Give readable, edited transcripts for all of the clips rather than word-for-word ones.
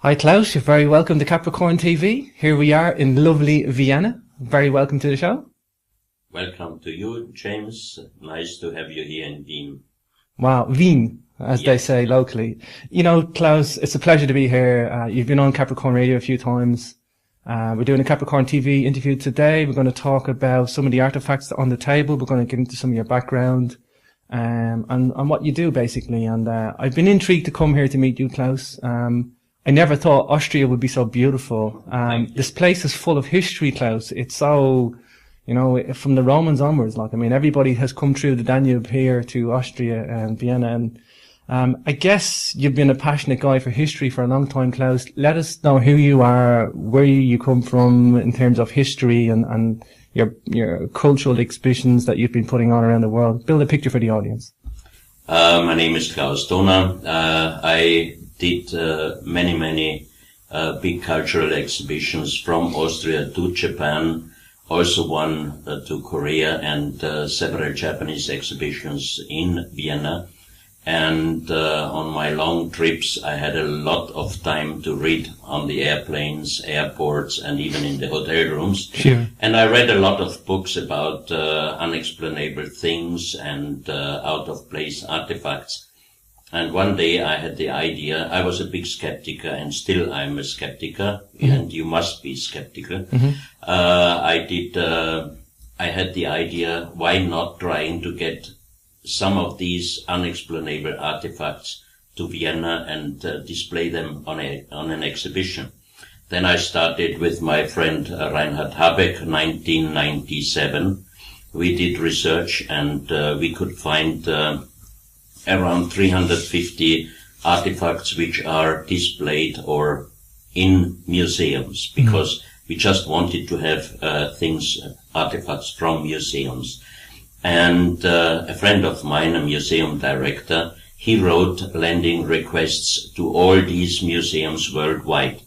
Hi Klaus, you're very welcome to Capricorn TV. Here we are in lovely Vienna. Very welcome to the show. Welcome to you, James. Nice to have you here in Wien. Wow, Wien, as they say locally. You know, Klaus, it's a pleasure to be here. You've been on Capricorn Radio a few times. We're doing a Capricorn TV interview today. We're going to talk about some of the artifacts on the table. We're going to get into some of your background and what you do, basically. And I've been intrigued to come here to meet you, Klaus. I never thought Austria would be so beautiful. This place is full of history, Klaus. It's so, you know, from the Romans onwards, like, I mean, everybody has come through the Danube here to Austria and Vienna. And I guess you've been a passionate guy for history for a long time, Klaus. Let us know who you are, where you come from in terms of history and your cultural exhibitions that you've been putting on around the world. Build a picture for the audience. My name is Klaus Dona. I did many big cultural exhibitions from Austria to Japan, also one to Korea, and several Japanese exhibitions in Vienna. And on my long trips, I had a lot of time to read on the airplanes, airports, and even in the hotel rooms. Sure. And I read a lot of books about unexplainable things and out-of-place artifacts. And one day I had the idea, I was a big skeptic, and still I'm a skeptic, and you must be skeptical. I had the idea, why not trying to get some of these unexplainable artifacts to Vienna and display them on an exhibition. Then I started with my friend Reinhard Habeck, 1997. We did research and we could find around 350 artifacts which are displayed or in museums, because we just wanted to have artifacts from museums. And a friend of mine, a museum director, he wrote lending requests to all these museums worldwide.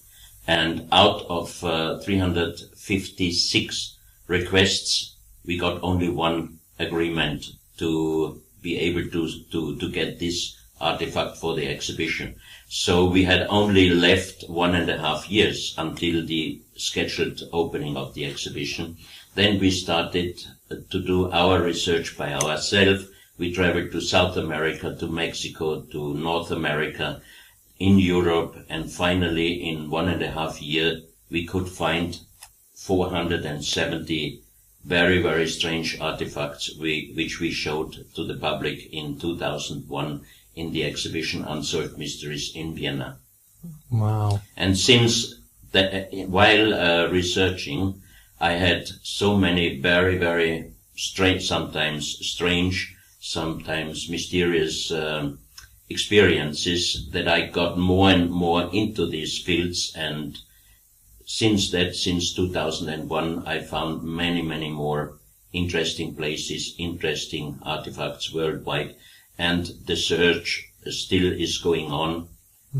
And out of 356 requests, we got only one agreement to be able to get this artifact for the exhibition. So we had only left 1.5 years until the scheduled opening of the exhibition. Then we started to do our research by ourselves. We traveled to South America, to Mexico, to North America, in Europe, and finally in 1.5 years we could find 470 very strange artifacts which we showed to the public in 2001 in the exhibition Unsolved Mysteries in Vienna. Wow. And since that, while researching, I had so many very strange, sometimes mysterious experiences that I got more and more into these fields. And since 2001, I found many more interesting places, interesting artifacts worldwide. And the search still is going on.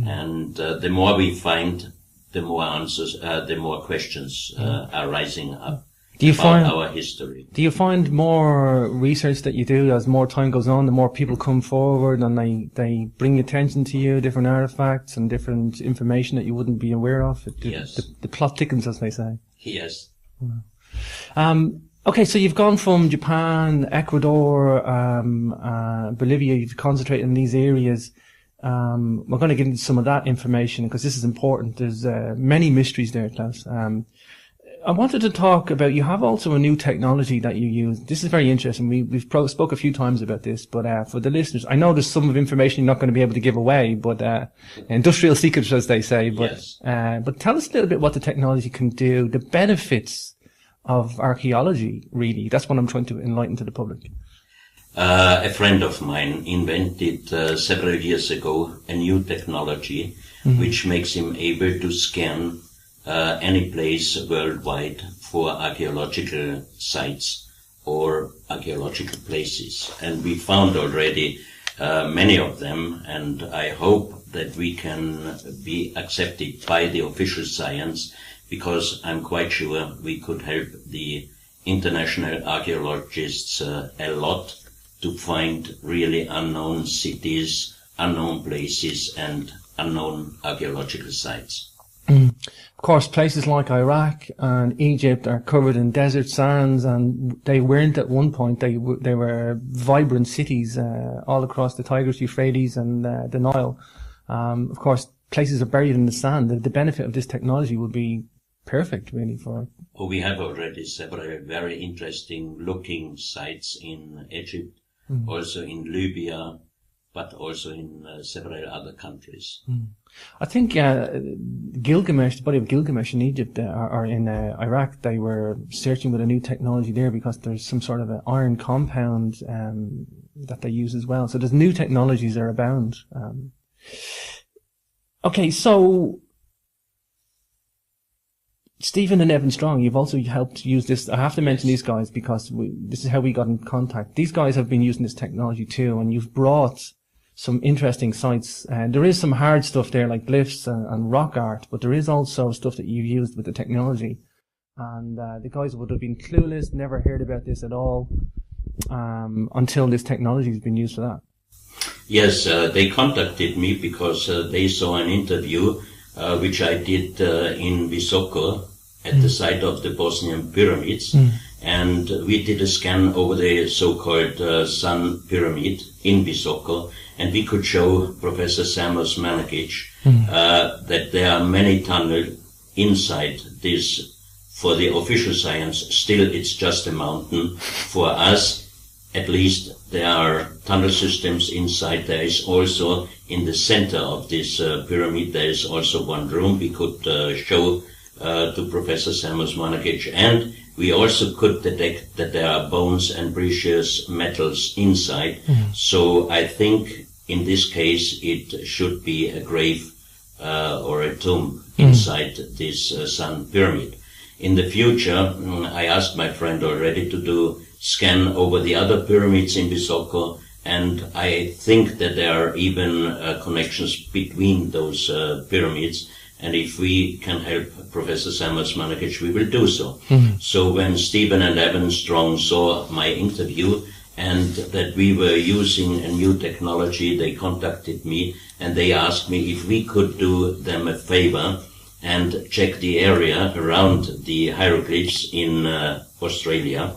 And the more we find, the more answers, the more questions are rising up about our history. Do you find more research that you do as more time goes on, the more people come forward and they bring attention to you, different artifacts and different information that you wouldn't be aware of? Yes. The plot thickens, as they say. Yes. Okay, so you've gone from Japan, Ecuador, Bolivia, you've concentrated in these areas. We're going to get into some of that information because this is important. There's many mysteries there, Klaus. I wanted to talk about, you have also a new technology that you use. This is very interesting. We've spoke a few times about this, but for the listeners, I know there's some of information you're not going to be able to give away, but industrial secrets, as they say. But yes. But tell us a little bit what the technology can do, the benefits of archaeology, really. That's what I'm trying to enlighten to the public. A friend of mine invented several years ago a new technology which makes him able to scan any place worldwide for archaeological sites or archaeological places. And we found already many of them, and I hope that we can be accepted by the official science, because I'm quite sure we could help the international archaeologists a lot to find really unknown cities, unknown places, and unknown archaeological sites. Of course, places like Iraq and Egypt are covered in desert sands, and they weren't at one point. They were vibrant cities all across the Tigris, Euphrates, and the Nile. Of course, places are buried in the sand. The benefit of this technology would be perfect, really, for. Oh, we have already several very interesting looking sites in Egypt, also in Libya, but also in several other countries. I think Gilgamesh, the body of Gilgamesh in Egypt or in Iraq, they were searching with a new technology there because there's some sort of an iron compound that they use as well. So there's new technologies that are abound. Okay, so Stephen and Evan Strong, you've also helped use this. I have to mention these guys because this is how we got in contact. These guys have been using this technology too, and you've brought some interesting sites. And there is some hard stuff there like glyphs and rock art, but there is also stuff that you've used with the technology. And the guys would have been clueless, never heard about this at all, until this technology has been used for that. Yes, they contacted me because they saw an interview which I did in Visoko at the site of the Bosnian pyramids. And we did a scan over the so-called Sun Pyramid in Visoko, and we could show Professor Samos Managic that there are many tunnels inside this. For the official science, still it's just a mountain. For us, at least, there are tunnel systems inside. There is also in the center of this pyramid, there is also one room we could show to Professor Samos Managic, and we also could detect that there are bones and precious metals inside. So I think in this case it should be a grave or a tomb inside this Sun Pyramid. In the future, I asked my friend already to do scan over the other pyramids in Visoko, and I think that there are even connections between those pyramids. And if we can help Professor Samos Managic, we will do so. So when Stephen and Evan Strong saw my interview and that we were using a new technology, they contacted me and they asked me if we could do them a favor and check the area around the hieroglyphs in Australia,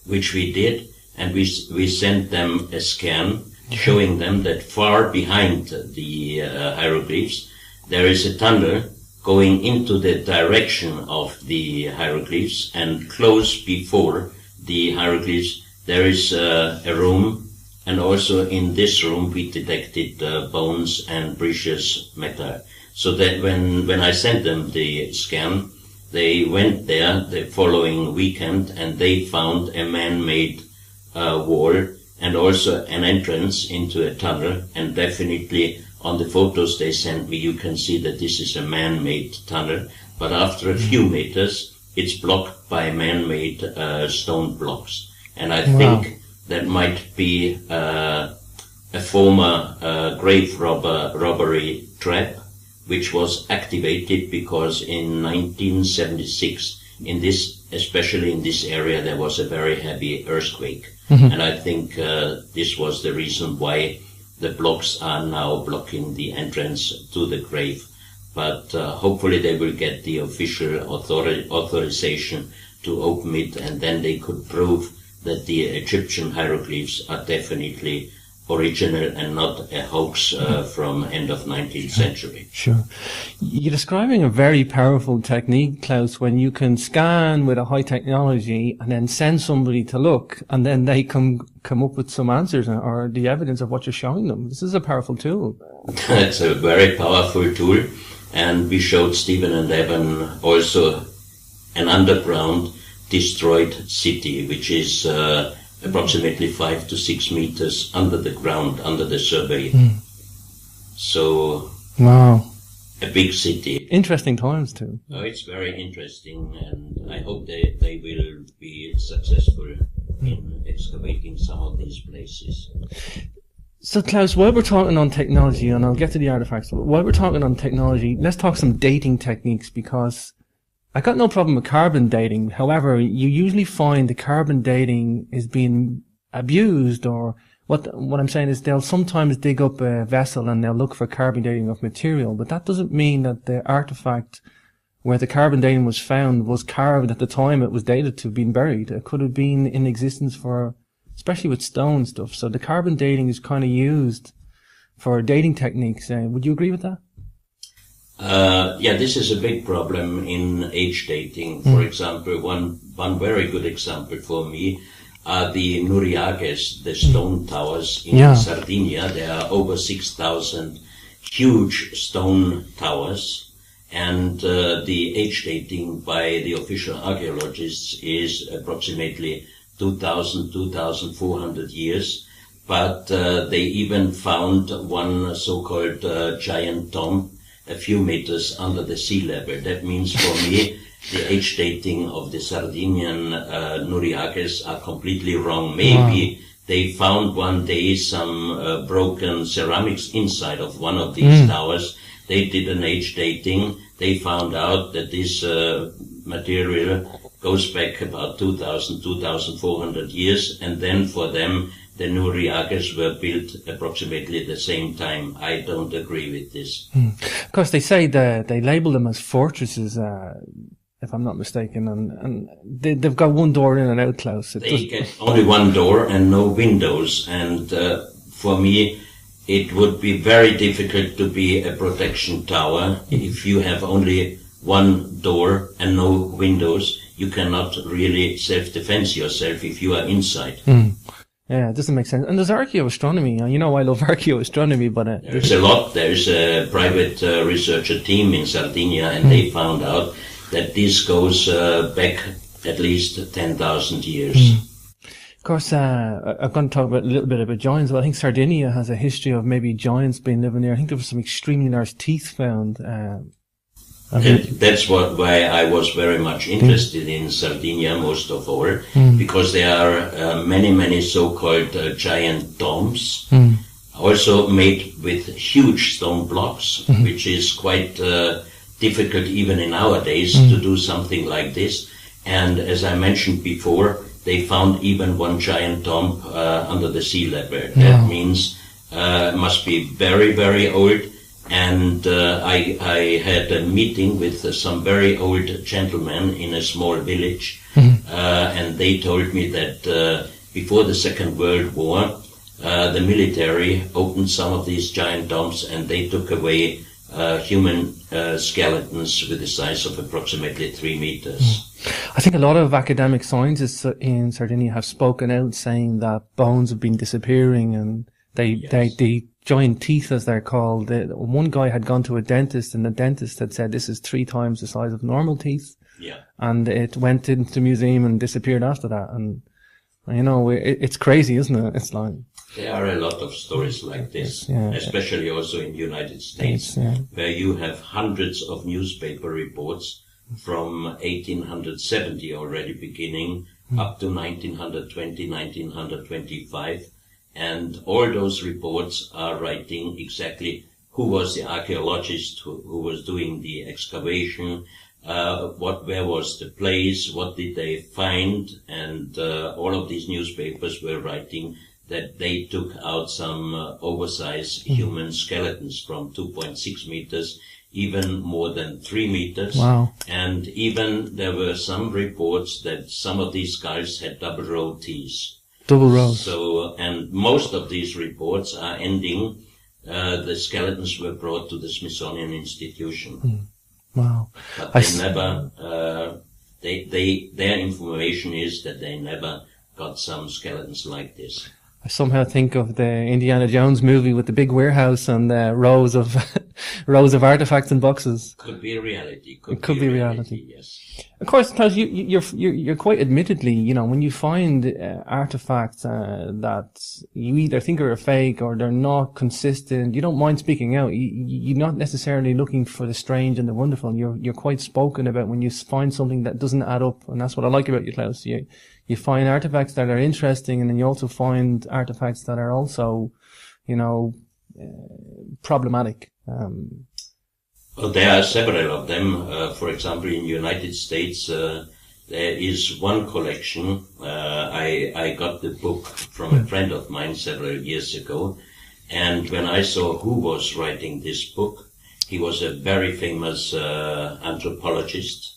which we did, and we sent them a scan showing them that far behind the hieroglyphs there is a tunnel going into the direction of the hieroglyphs, and close before the hieroglyphs there is a room, and also in this room we detected bones and precious metal. So that when I sent them the scan, they went there the following weekend and they found a man-made wall and also an entrance into a tunnel, and definitely on the photos they sent me you can see that this is a man-made tunnel, but after a few meters it's blocked by man-made stone blocks. And I think that might be a former grave robbery trap which was activated because in 1976, especially in this area, there was a very heavy earthquake. And I think this was the reason why the blocks are now blocking the entrance to the grave. But hopefully they will get the official authorization to open it, and then they could prove that the Egyptian hieroglyphs are definitely original and not a hoax from end of 19th century. Sure. You're describing a very powerful technique, Klaus, when you can scan with a high technology and then send somebody to look, and then they come up with some answers or the evidence of what you're showing them. This is a powerful tool. It's a very powerful tool, and we showed Stephen and Evan also an underground destroyed city, which is approximately 5 to 6 meters under the ground, under the survey. So, wow, a big city. Interesting times too. Oh, it's very interesting, and I hope they will be successful in excavating some of these places. So, Klaus, while we're talking on technology, and I'll get to the artifacts, but while we're talking on technology, let's talk some dating techniques, because I got no problem with carbon dating. However, you usually find the carbon dating is being abused or what I'm saying is they'll sometimes dig up a vessel and they'll look for carbon dating of material, but that doesn't mean that the artifact where the carbon dating was found was carved at the time it was dated to have been buried. It could have been in existence for, especially with stone stuff. So the carbon dating is kind of used for dating techniques. Would you agree with that? Yeah, this is a big problem in age dating. For example, one very good example for me are the Nuriages, the stone towers in Sardinia. There are over 6,000 huge stone towers. And the age dating by the official archaeologists is approximately 2,400 years. But they even found one so-called giant tomb a few meters under the sea level. That means for me, the age dating of the Sardinian Nuriages are completely wrong. Maybe they found one day some broken ceramics inside of one of these towers. They did an age dating. They found out that this material goes back about 2,400 years, and then for them, the Nuriages were built approximately at the same time. I don't agree with this. Of course, they say that they label them as fortresses, if I'm not mistaken, and they've got one door in and out, Klaus. They get only one door and no windows, and for me, it would be very difficult to be a protection tower. If you have only one door and no windows, you cannot really self-defense yourself if you are inside. Yeah, it doesn't make sense. And there's archaeoastronomy. You know, I love archaeoastronomy, but there's a lot. There's a private researcher team in Sardinia, and they found out that this goes back at least 10,000 years. Of course, I'm going to talk a little bit about giants. Well, I think Sardinia has a history of maybe giants being living there. I think there was some extremely large teeth found. That's why I was very much interested in Sardinia, most of all, because there are many so-called giant tombs, also made with huge stone blocks, which is quite difficult even in our days to do something like this. And as I mentioned before, they found even one giant tomb under the sea level. That means must be very old. And I had a meeting with some very old gentlemen in a small village, and they told me that before the Second World War, the military opened some of these giant tombs and they took away human skeletons with the size of approximately 3 meters. I think a lot of academic scientists in Sardinia have spoken out saying that bones have been disappearing, and they giant teeth, as they're called. One guy had gone to a dentist, and the dentist had said this is 3 times the size of normal teeth. Yeah. And it went into the museum and disappeared after that. And you know, it's crazy, isn't it? It's like there are a lot of stories like this, especially also in the United States, where you have hundreds of newspaper reports from 1870 already beginning up to 1920, 1925. And all those reports are writing exactly who was the archaeologist who was doing the excavation, where was the place, what did they find, and all of these newspapers were writing that they took out some oversized human skeletons from 2.6 meters, even more than 3 meters. Wow. And even there were some reports that some of these skulls had double row teeth. Double rows. So, and most of these reports are ending, the skeletons were brought to the Smithsonian Institution. Wow. But they never, their information is that they never got some skeletons like this. I somehow think of the Indiana Jones movie with the big warehouse and rows of rows of artifacts and boxes. Could be a reality. It could be reality. Yes. Of course, Klaus, you're quite admittedly, you know, when you find artifacts that you either think are a fake or they're not consistent, you don't mind speaking out. You're not necessarily looking for the strange and the wonderful. You're quite spoken about when you find something that doesn't add up, and that's what I like about you, Klaus. You find artifacts that are interesting, and then you also find artifacts that are also, you know, problematic. Well, there are several of them. For example, in the United States, There is one collection. I got the book from a friend of mine several years ago, and when I saw who was writing this book, he was a very famous anthropologist,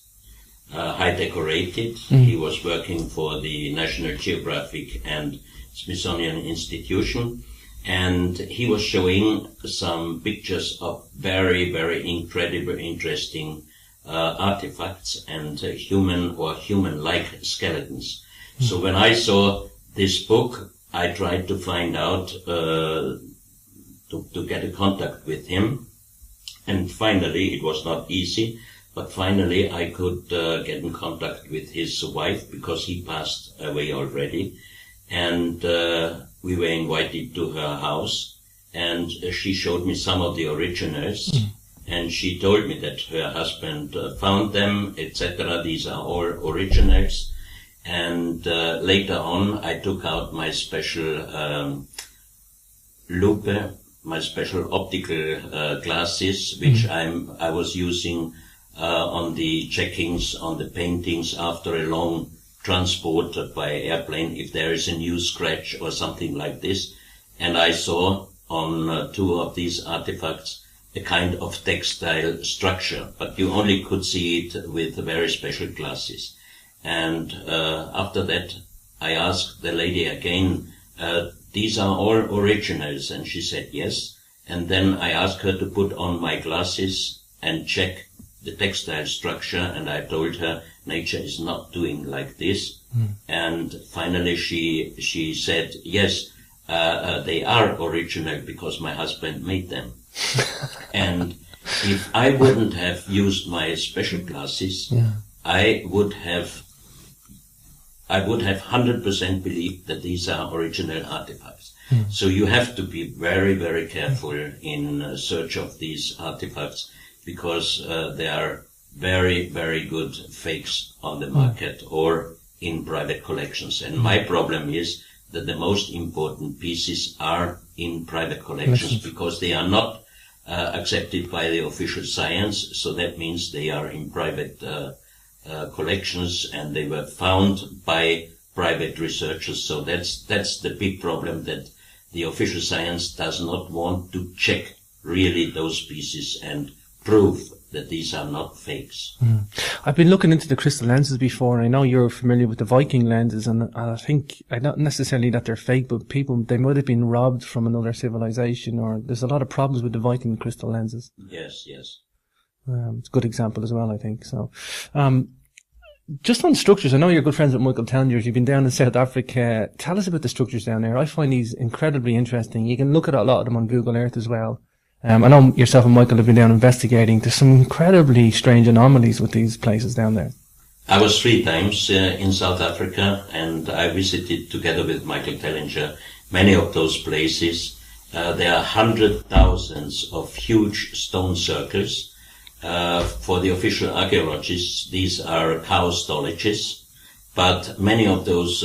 high decorated. He was working for the National Geographic and Smithsonian Institution, and he was showing some pictures of very, very incredible, interesting artifacts and human or human-like skeletons. So when I saw this book, I tried to find out, to get in contact with him. And finally, it was not easy, but finally I could get in contact with his wife, because he passed away already. And we were invited to her house, and she showed me some of the originals. And she told me that her husband found them, etc. These are all originals. And later on, I took out my special loupe, my special optical glasses, which I was using on the checkings, on the paintings after a long transport by airplane, if there is a new scratch or something like this. And I saw on two of these artifacts a kind of textile structure, but you only could see it with very special glasses. And after that, I asked the lady again, these are all originals, and she said yes. And then I asked her to put on my glasses and check the textile structure, and I told her nature is not doing like this. And finally she said, yes, they are original because my husband made them. And if I wouldn't have used my special glasses, I would have 100% believed that these are original artifacts. So you have to be very, very careful in search of these artifacts, because there are very, very good fakes on the market or in private collections. And my problem is that the most important pieces are in private collections, because they are not accepted by the official science. So that means they are in private collections, and they were found by private researchers. So that's the big problem, that the official science does not want to check really those pieces and prove that these are not fakes. I've been looking into the crystal lenses before, and I know you're familiar with the Viking lenses, and I think, not necessarily that they're fake, but they might have been robbed from another civilization, or there's a lot of problems with the Viking crystal lenses. Yes. It's a good example as well, I think. So, just on structures, I know you're good friends with Michael Tellinger. You've been down in South Africa. Tell us about the structures down there. I find these incredibly interesting. You can look at a lot of them on Google Earth as well. I know yourself and Michael have been down investigating. There's some incredibly strange anomalies with these places down there. I was 3 times in South Africa, and I visited together with Michael Tellinger many of those places. There are 100,000 of huge stone circles. For the official archaeologists, these are cow storages, but many of those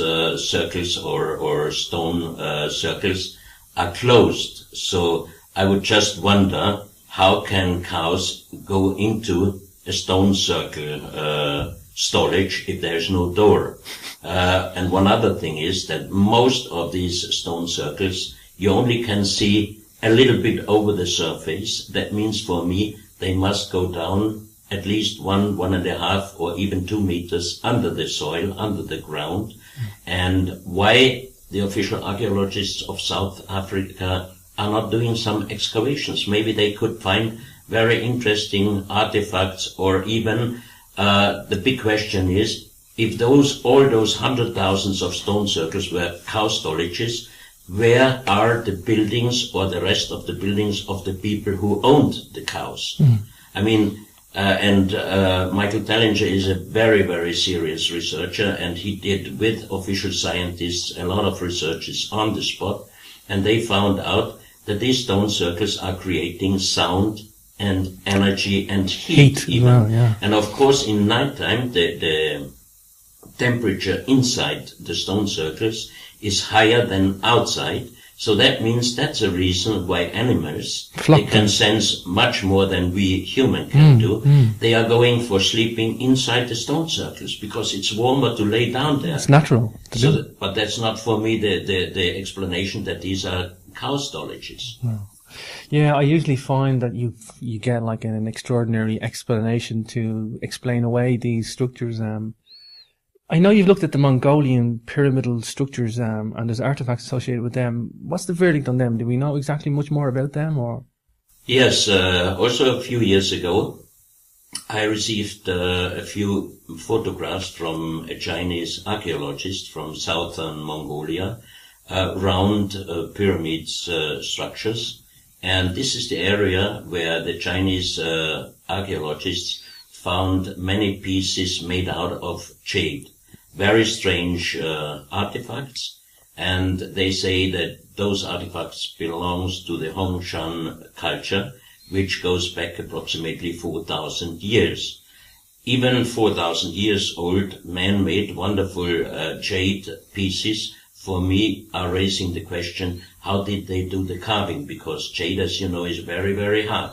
circles or stone circles are closed. So I would just wonder, how can cows go into a stone circle storage if there's no door? And one other thing is that most of these stone circles, you only can see a little bit over the surface. That means for me, they must go down at least 1.5 or even 2 meters under the soil, under the ground. And why the official archaeologists of South Africa are not doing some excavations? Maybe they could find very interesting artifacts, or even the big question is, if all those 100,000 of stone circles were cow storages, where are the buildings or the rest of the buildings of the people who owned the cows? I mean, Michael Tellinger is a very, very serious researcher, and he did with official scientists a lot of researches on the spot, and they found out that these stone circles are creating sound and energy and heat even. Well, yeah. And of course, in nighttime, the temperature inside the stone circles is higher than outside, So that means that's a reason why animals, Flock they can sense much more than we human can do. They are going for sleeping inside the stone circles because it's warmer to lay down there. It's natural to do. But that's not for me the explanation that these are cow storages. No. Yeah, I usually find that you get like an extraordinary explanation to explain away these structures. I know you've looked at the Mongolian pyramidal structures, and there's artifacts associated with them. What's the verdict on them? Do we know exactly much more about them, or? Yes, also a few years ago, I received a few photographs from a Chinese archaeologist from southern Mongolia, round pyramids structures. And this is the area where the Chinese archaeologists found many pieces made out of jade. Very strange artifacts, and they say that those artifacts belongs to the Hongshan culture, which goes back approximately 4,000 years. Even 4,000 years old man-made wonderful jade pieces for me are raising the question, how did they do the carving? Because jade, as you know, is very, very hard.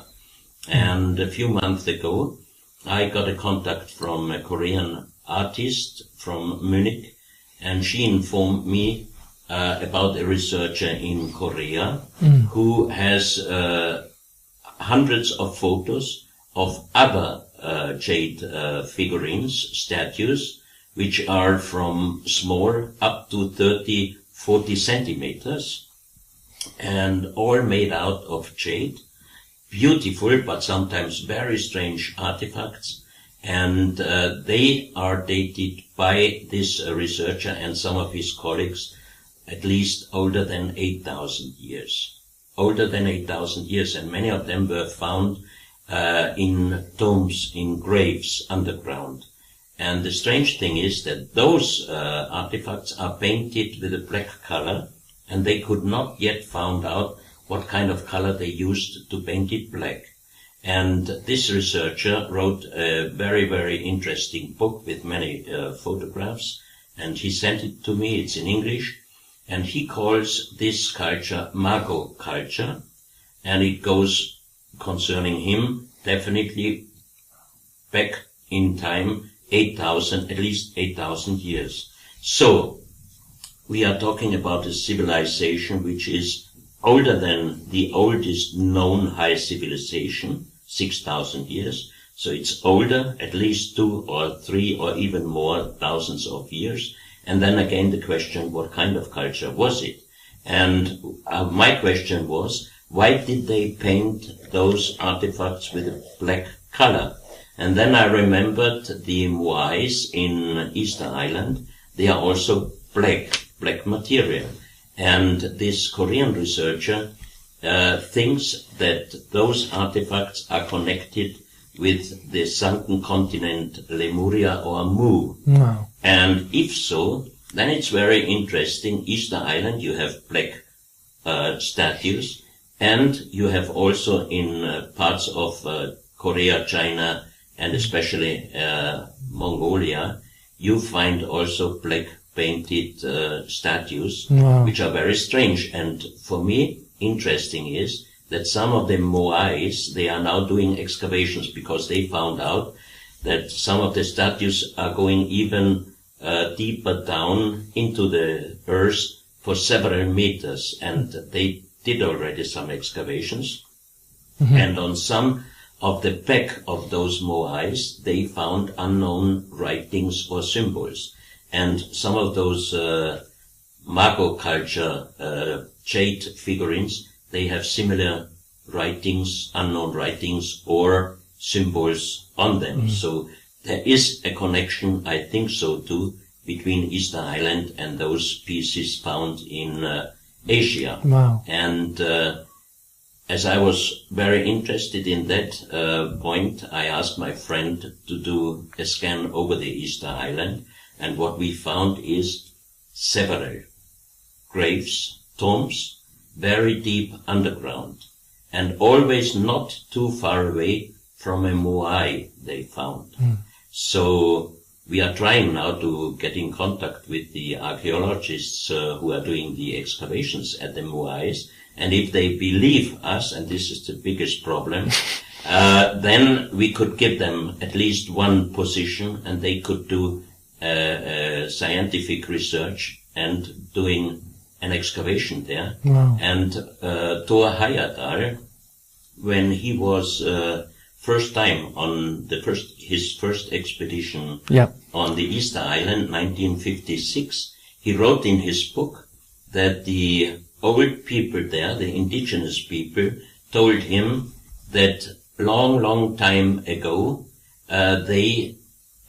And a few months ago, I got a contact from a Korean artist from Munich, and she informed me about a researcher in Korea who has hundreds of photos of other jade figurines, statues, which are from small up to 30, 40 centimeters, and all made out of jade. Beautiful, but sometimes very strange artifacts. And they are dated by this researcher and some of his colleagues at least older than 8,000 years. Older than 8,000 years, and many of them were found in tombs, in graves underground. And the strange thing is that those artifacts are painted with a black color, and they could not yet found out what kind of color they used to paint it black. And this researcher wrote a very, very interesting book with many photographs, and he sent it to me. It's in English, and he calls this culture Mago culture, and it goes concerning him definitely back in time 8,000, at least 8,000 years. So we are talking about a civilization which is older than the oldest known high civilization, 6,000 years. So it's older, at least 2 or 3 or even more thousands of years. And then again the question, what kind of culture was it? And my question was, why did they paint those artifacts with a black color? And then I remembered the Moais in Easter Island. They are also black material. And this Korean researcher thinks that those artifacts are connected with the sunken continent Lemuria or Mu. Wow. And if so, then it's very interesting. Easter Island, you have black statues, and you have also in parts of Korea, China, and especially Mongolia, you find also black painted statues, wow, which are very strange. And for me, interesting is that some of the Moais, they are now doing excavations because they found out that some of the statues are going even deeper down into the earth for several meters, and they did already some excavations. Mm-hmm. And on some of the back of those Moais, they found unknown writings or symbols. And some of those Mago culture jade figurines, they have similar writings, unknown writings, or symbols on them. Mm. So there is a connection, I think so too, between Easter Island and those pieces found in Asia. Wow. And as I was very interested in that point, I asked my friend to do a scan over the Easter Island, and what we found is several graves, tombs, very deep underground, and always not too far away from a moai they found. Mm. So we are trying now to get in contact with the archaeologists who are doing the excavations at the Moais, and if they believe us, and this is the biggest problem, then we could give them at least one position, and they could do scientific research and doing an excavation there. Wow. And Thor Heyerdahl, when he was first time on his first expedition on the Easter Island, 1956, he wrote in his book that the old people there, the indigenous people, told him that long time ago they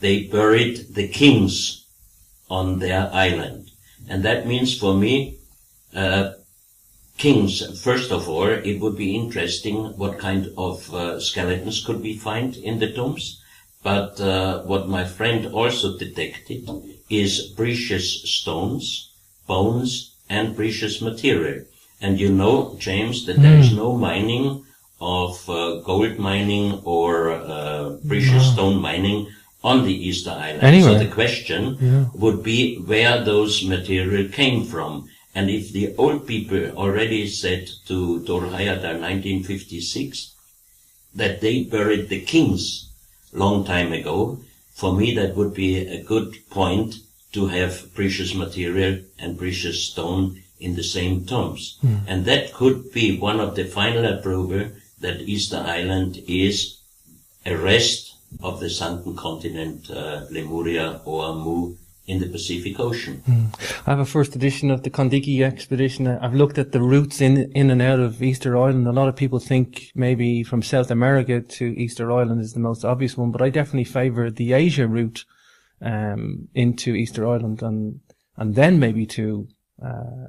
buried the kings on their island. And that means for me, kings, first of all, it would be interesting what kind of skeletons could we find in the tombs. But what my friend also detected is precious stones, bones, and precious material. And you know, James, that there is no mining of gold mining or precious stone mining on the Easter Island. Anyway. So the question would be where those material came from. And if the old people already said to Thor Heyerdahl 1956 that they buried the kings long time ago, for me that would be a good point to have precious material and precious stone in the same tombs. And that could be one of the final approval that Easter Island is a rest of the sunken continent Lemuria or Mu in the Pacific Ocean. I have a first edition of the Kondiki expedition. I've looked at the routes in and out of Easter Island. A lot of people think maybe from South America to Easter Island is the most obvious one, but I definitely favour the Asia route into Easter Island and then maybe to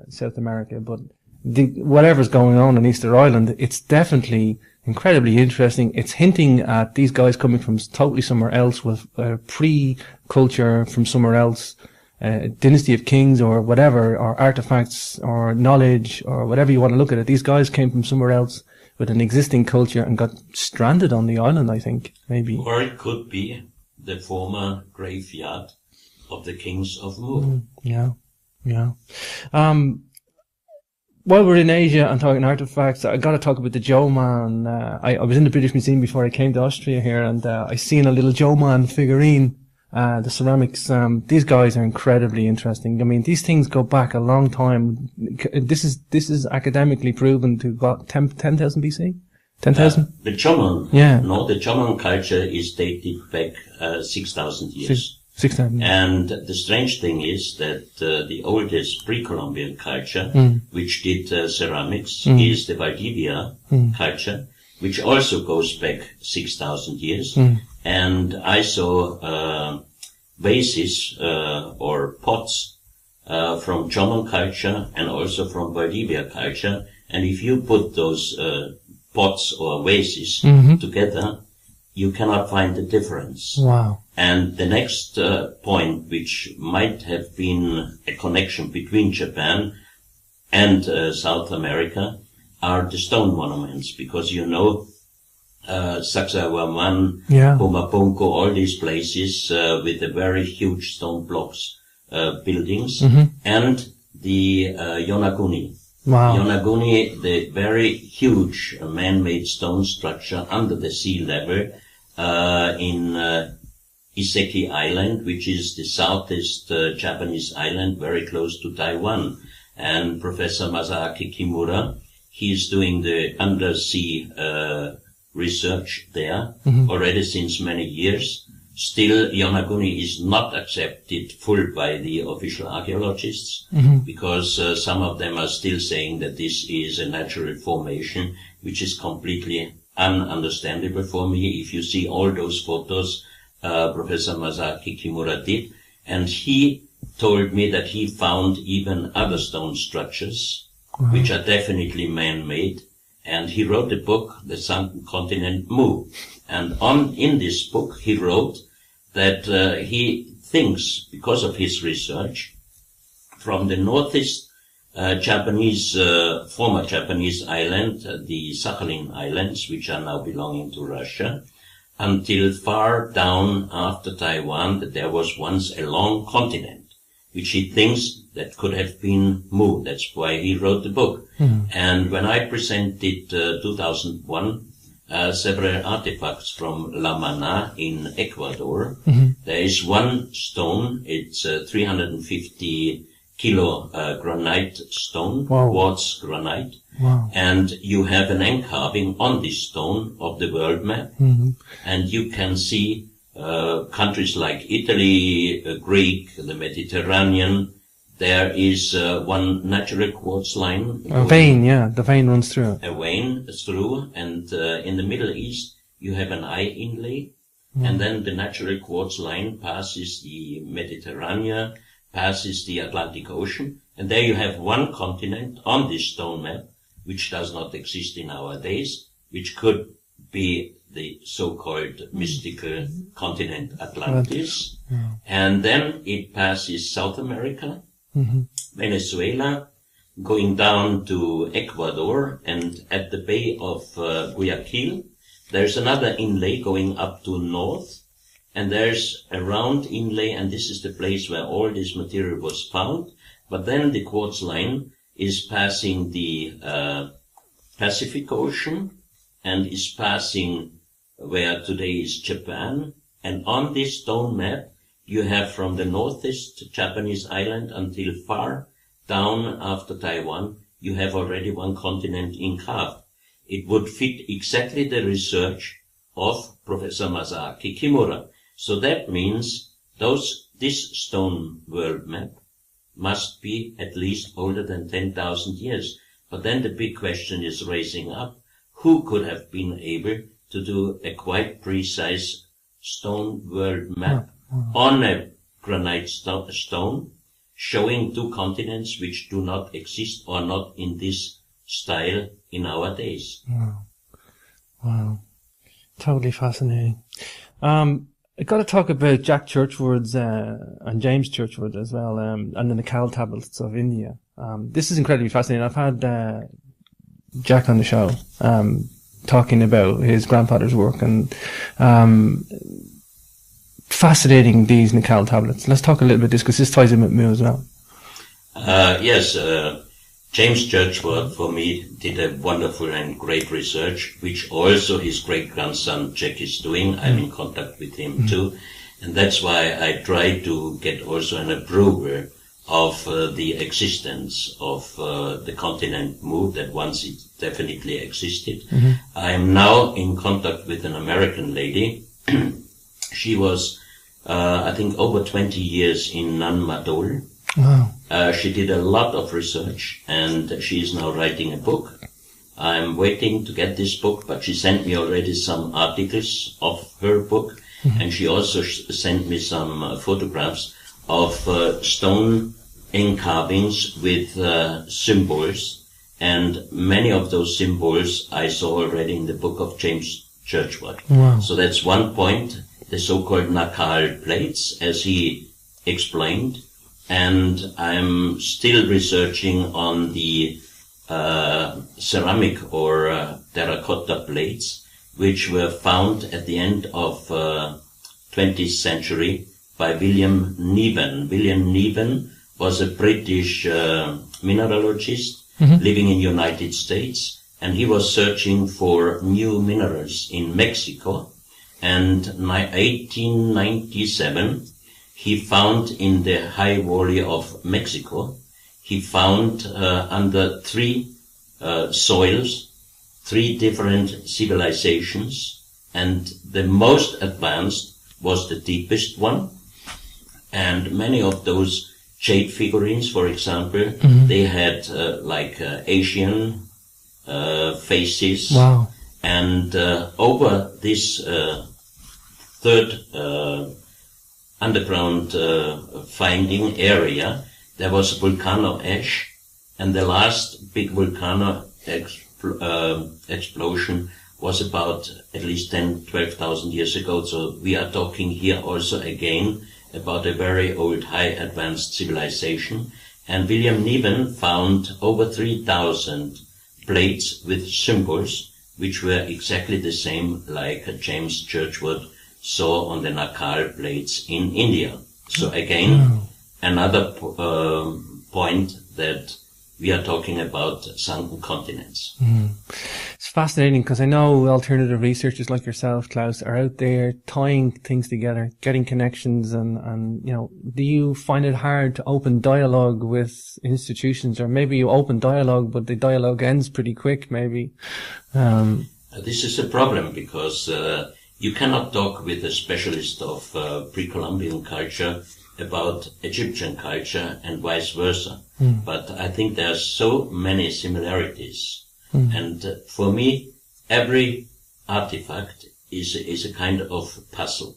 South America. But whatever's going on in Easter Island, it's definitely incredibly interesting. It's hinting at these guys coming from totally somewhere else with pre-culture from somewhere else, dynasty of kings or whatever, or artifacts or knowledge or whatever you want to look at it. These guys came from somewhere else with an existing culture and got stranded on the island, I think, maybe. Or it could be the former graveyard of the kings of Mu. Yeah. While we're in Asia and talking artifacts, I got to talk about the Joe Man. I was in the British Museum before I came to Austria here, and I seen a little Joe Man figurine. The ceramics, these guys are incredibly interesting. I mean, these things go back a long time. This is academically proven to got 10,000 BC? 10,000? The Choman. Yeah. No, the Choman culture is dated back 6,000 years. 6,000. And the strange thing is that the oldest pre-Columbian culture, which did ceramics, is the Valdivia culture, which also goes back 6,000 years. And I saw vases or pots from Choman culture and also from Valdivia culture. And if you put those pots or vases together, you cannot find the difference. Wow. And the next point, which might have been a connection between Japan and South America, are the stone monuments, because you know Sacsayhuaman, Pumapunku, all these places with the very huge stone blocks buildings, and the Yonaguni. Wow. Yonaguni, the very huge man-made stone structure under the sea level in Iseki Island, which is the southeast Japanese island, very close to Taiwan. And Professor Masaaki Kimura, he is doing the undersea research there already since many years. Still, Yonaguni is not accepted full by the official archaeologists, because some of them are still saying that this is a natural formation, which is completely ununderstandable for me. If you see all those photos Professor Masaaki Kimura did, and he told me that he found even other stone structures, which are definitely man-made, and he wrote a book, The Sunken Continent Mu. And in this book he wrote that he thinks, because of his research, from the northeast former Japanese island, the Sakhalin Islands, which are now belonging to Russia, until far down after Taiwan that there was once a long continent, which he thinks that could have been moved. That's why he wrote the book. And when I presented 2001 several artifacts from La Mana in Ecuador, there is one stone, it's 350 kilo granite stone, quartz granite, and you have an end-carving on this stone of the world map, and you can see countries like Italy, Greek, the Mediterranean. There is one natural quartz line. A vein, the vein runs through. A vein through, and in the Middle East you have an eye inlay, and then the natural quartz line passes the Mediterranean, passes the Atlantic Ocean, and there you have one continent on this stone map, which does not exist in our days, which could be the so-called mystical continent Atlantis. And then it passes South America, Venezuela, going down to Ecuador, and at the Bay of Guayaquil, there's another inlay going up to north, and there's a round inlay, and this is the place where all this material was found. But then the quartz line is passing the Pacific Ocean, and is passing where today is Japan. And on this stone map, you have from the northeast Japanese island until far down after Taiwan, you have already one continent carved. It would fit exactly the research of Professor Masaaki Kimura. So that means this stone world map must be at least older than 10,000 years. But then the big question is raising up. Who could have been able to do a quite precise stone world map on a granite stone, showing two continents which do not exist or not in this style in our days? Wow. Totally fascinating. I got to talk about Jack Churchward's and James Churchward as well, and the Nikal tablets of India. This is incredibly fascinating. I've had Jack on the show, talking about his grandfather's work, and fascinating, these Nikal tablets. Let's talk a little bit this, because this ties in with me as well. Yes, James Churchward, for me, did a wonderful and great research, which also his great-grandson Jack is doing. I'm in contact with him too. And that's why I try to get also an approval of the existence of the continent move, that once it definitely existed. I am now in contact with an American lady. She was, I think, over 20 years in Nan Madol. Wow. She did a lot of research, and she is now writing a book. I'm waiting to get this book, but she sent me already some articles of her book, and she also sent me some photographs of stone carvings with symbols, and many of those symbols I saw already in the book of James Churchward. Wow. So that's one point, the so-called Nakal plates, as he explained. And I'm still researching on the ceramic or terracotta plates, which were found at the end of 20th century by William Niven. William Niven was a British mineralogist living in United States, and he was searching for new minerals in Mexico. And in 1897, he found in the high valley of Mexico, he found under three soils, three different civilizations, and the most advanced was the deepest one. And many of those jade figurines, for example, they had Asian faces. Wow. And over this third underground finding area, there was volcano ash, and the last big volcano explosion was about at least 12,000 years ago. So we are talking here also again about a very old, high advanced civilization. And William Niven found over 3,000 plates with symbols, which were exactly the same like James Churchward saw on the Nakal plates in India. So again, another point that we are talking about sunken continents. It's fascinating because I know alternative researchers like yourself, Klaus, are out there tying things together, getting connections, and you know, do you find it hard to open dialogue with institutions, or maybe you open dialogue but the dialogue ends pretty quick, maybe? This is a problem because you cannot talk with a specialist of pre-Columbian culture about Egyptian culture and vice versa. But I think there are so many similarities. And for me, every artifact is a kind of puzzle.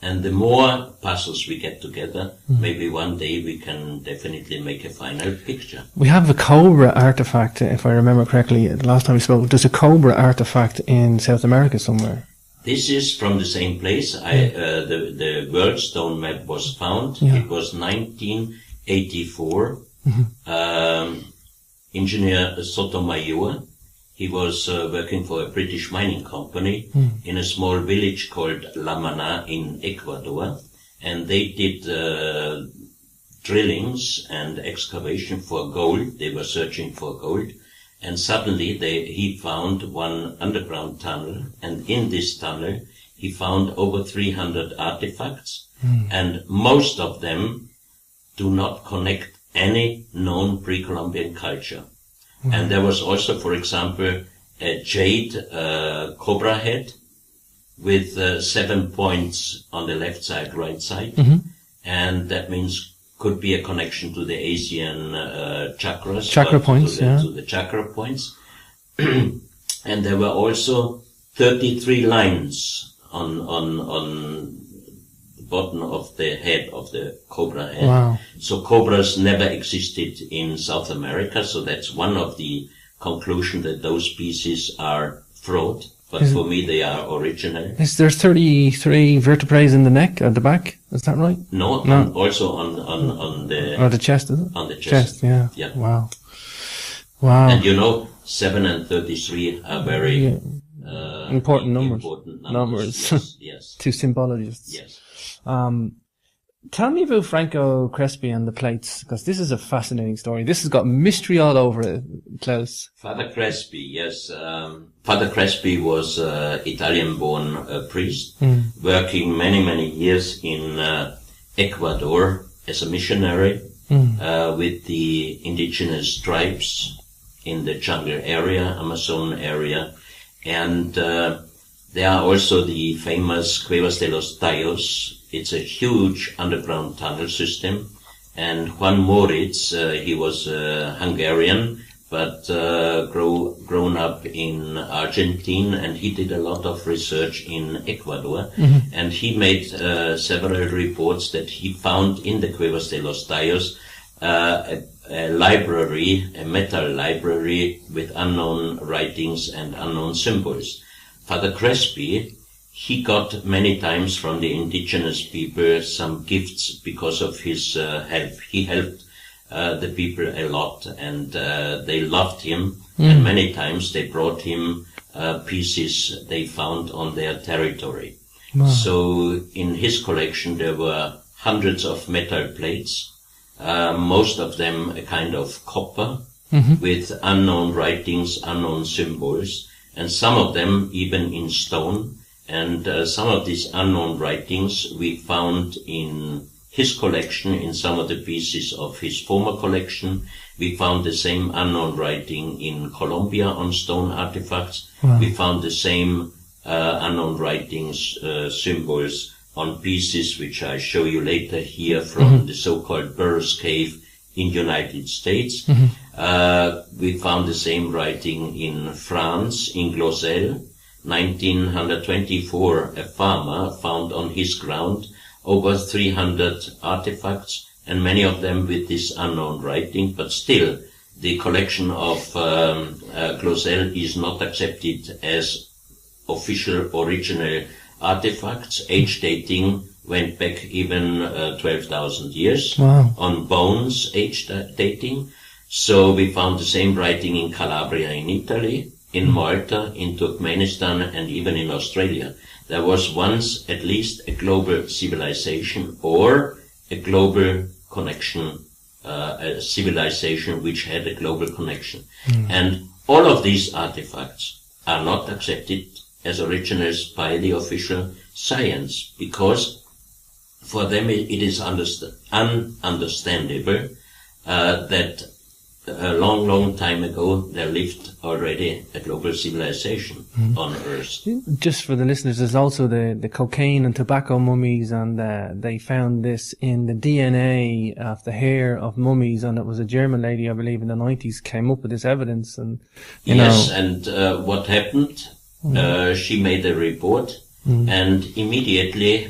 And the more puzzles we get together, maybe one day we can definitely make a final picture. We have a cobra artifact, if I remember correctly, the last time we spoke. There's a cobra artifact in South America somewhere. This is from the same place. The world stone map was found. Yeah. It was 1984. Engineer Sotomayor, he was working for a British mining company in a small village called La Mana in Ecuador, and they did drillings and excavation for gold. They were searching for gold, and suddenly he found one underground tunnel, and in this tunnel he found over 300 artifacts, and most of them do not connect any known pre-Columbian culture. And there was also, for example, a jade cobra head with 7 points on the left side, right side. And that means could be a connection to the Asian chakras. Chakra points, to the chakra points. And there were also 33 lines on the bottom of the head of the cobra head. Wow. So cobras never existed in South America, so that's one of the conclusions that those species are fraud. But for me, they are original. Is there 33 vertebrae in the neck, at the back? Is that right? No. Also on the... Or the chest, is it? On the chest. Yeah. Wow. And 7 and 33 are very... important numbers. Important numbers. Yes. To symbologists. Yes. Tell me about Franco Crespi and the plates, because this is a fascinating story. This has got mystery all over it, Klaus. Father Crespi, yes. Father Crespi was Italian-born priest, working many years in Ecuador as a missionary with the indigenous tribes in the jungle area, Amazon area. And there are also the famous Cuevas de los Tallos. It's a huge underground tunnel system. And Juan Moritz, he was Hungarian, but grown up in Argentina, and he did a lot of research in Ecuador. And he made several reports that he found in the Cuevas de los Tallos a library, a metal library with unknown writings and unknown symbols. Father Crespi, he got many times from the indigenous people some gifts because of his help. He helped the people a lot, and they loved him, and many times they brought him pieces they found on their territory. Wow. So in his collection there were hundreds of metal plates, most of them a kind of copper with unknown writings, unknown symbols, and some of them even in stone. And some of these unknown writings we found in his collection, in some of the pieces of his former collection. We found the same unknown writing in Colombia on stone artifacts. Wow. We found the same unknown writings, symbols on pieces which I show you later here from the so-called Burroughs Cave in United States. We found the same writing in France, in Glosel. 1924, a farmer found on his ground over 300 artifacts, and many of them with this unknown writing, but still the collection of Glosel is not accepted as official original artifacts. Age dating went back even 12,000 years. Wow. On bones age dating. So we found the same writing in Calabria in Italy, in Malta, in Turkmenistan, and even in Australia. There was once at least a global civilization or a global connection, a civilization which had a global connection. And all of these artifacts are not accepted as originals by the official science, because for them it is ununderstandable that a long time ago there lived already a global civilization on Earth. Just for the listeners, there's also the cocaine and tobacco mummies, and they found this in the DNA of the hair of mummies, and it was a German lady, I believe, in the 90s came up with this evidence. And yes, and what happened? She made a report, and immediately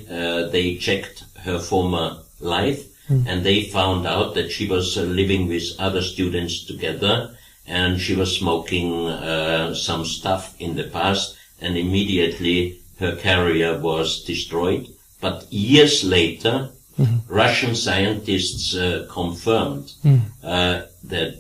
they checked her former life, and they found out that she was living with other students together, and she was smoking some stuff in the past, and immediately her career was destroyed. But years later, Russian scientists confirmed that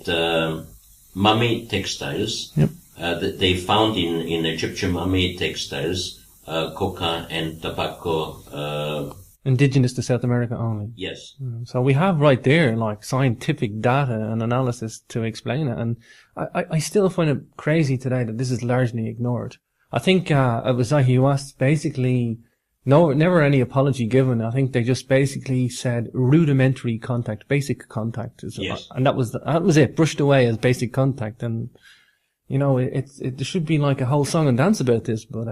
mummy textiles, that they found in Egyptian mummy textiles coca and tobacco. Indigenous to South America only. Yes. So we have right there, like, scientific data and analysis to explain it. And I still find it crazy today that this is largely ignored. I think, it was like you asked, basically, never any apology given. I think they just basically said rudimentary contact, basic contact. Yes. And that was it, brushed away as basic contact. And, there should be like a whole song and dance about this, but,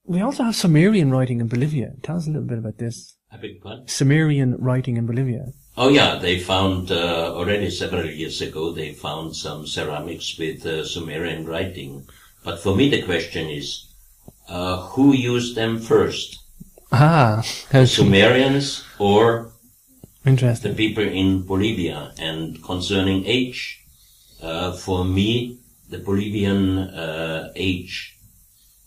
we also have Sumerian writing in Bolivia. Tell us a little bit about this. I beg your pardon? Sumerian writing in Bolivia. Oh yeah, they found, already several years ago, they found some ceramics with Sumerian writing. But for me the question is, who used them first? The Sumerians or the people in Bolivia? And concerning age, for me, the Bolivian age,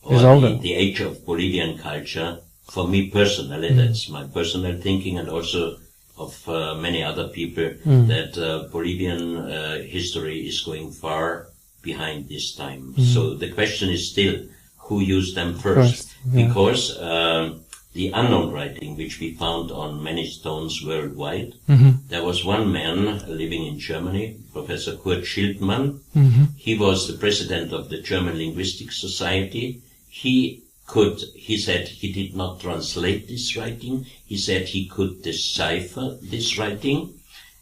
or the age of Bolivian culture, for me personally, that's my personal thinking, and also of many other people, that Bolivian history is going far behind this time. So the question is still, who used them first? Because the unknown writing, which we found on many stones worldwide, there was one man living in Germany, Professor Kurt Schildmann. He was the president of the German Linguistic Society. He said he did not translate this writing. He said he could decipher this writing.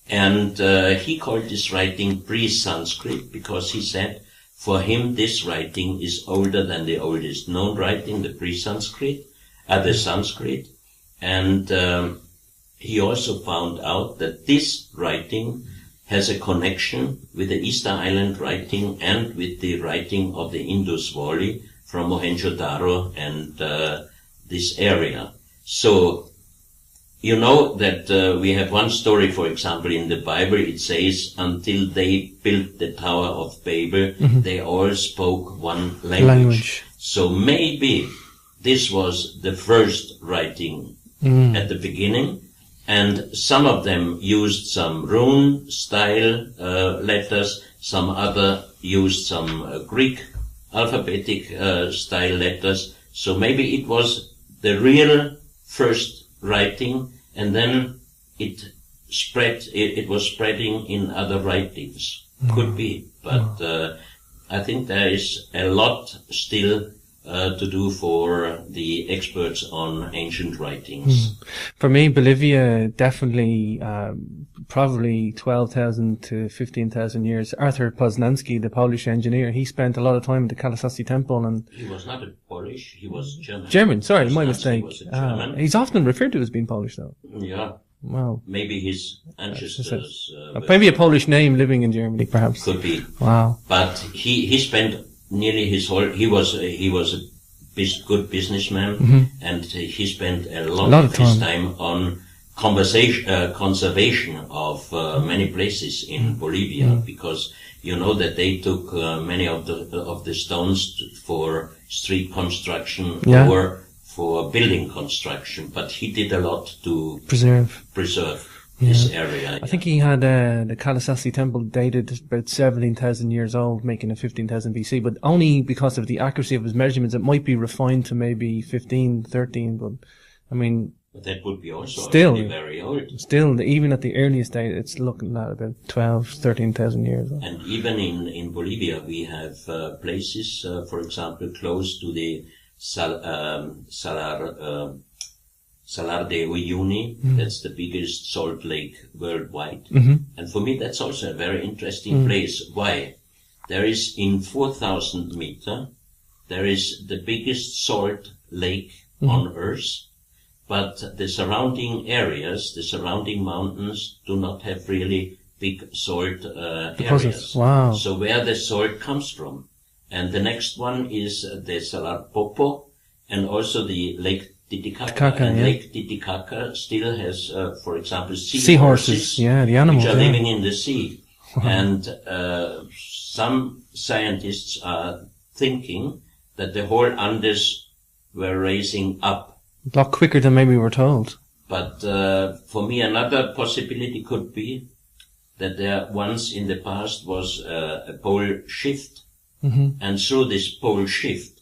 And he called this writing pre-Sanskrit, because he said for him this writing is older than the oldest known writing, the pre-Sanskrit, the Sanskrit. And he also found out that this writing has a connection with the Easter Island writing and with the writing of the Indus Valley from Mohenjo-Daro and this area. So, you know that we have one story, for example, in the Bible. It says, until they built the Tower of Babel, they all spoke one language. So maybe this was the first writing at the beginning, and some of them used some rune style letters, some other used some Greek alphabetic style letters. So maybe it was the real first writing, and then it was spreading in other writings. Could be, but I think there is a lot still to do for the experts on ancient writings. For me, Bolivia, definitely, probably 12,000 to 15,000 years. Arthur Poznański, the Polish engineer, he spent a lot of time at the Kalasasi Temple, and he was not a Polish, he was German. German, sorry, my mistake. Was a German. He's often referred to as being Polish, though. Yeah. Wow. Maybe his ancestors. Maybe a Polish name living in Germany, perhaps. Could be. Wow. But he spent nearly his whole. He was a good businessman, and he spent a lot of his time on conservation of many places in Bolivia, because you know that they took many of the stones for street construction or for building construction, but he did a lot to preserve. this area. I think he had the Kalasasi temple dated about 17,000 years old, making it 15,000 BC, but only because of the accuracy of his measurements. It might be refined to maybe 15, 13, but I mean... But that would be also still very old. Still, even at the earliest date, it's looking at about 12, 13,000 years old. And even in Bolivia, we have places, for example, close to the Salar de Uyuni. That's the biggest salt lake worldwide. And for me, that's also a very interesting place. Why? There is in 4,000 meter, there is the biggest salt lake on Earth. But the surrounding areas, the surrounding mountains, do not have really big salt areas. Wow. So where the salt comes from. And the next one is the Salar Popo, and also the Lake Titicaca. And Lake Titicaca still has, for example, seahorses. Yeah, the animals. Which are living in the sea. And some scientists are thinking that the whole Andes were raising up. A lot quicker than maybe we were told. But for me, another possibility could be that there once in the past was a pole shift. And through this pole shift,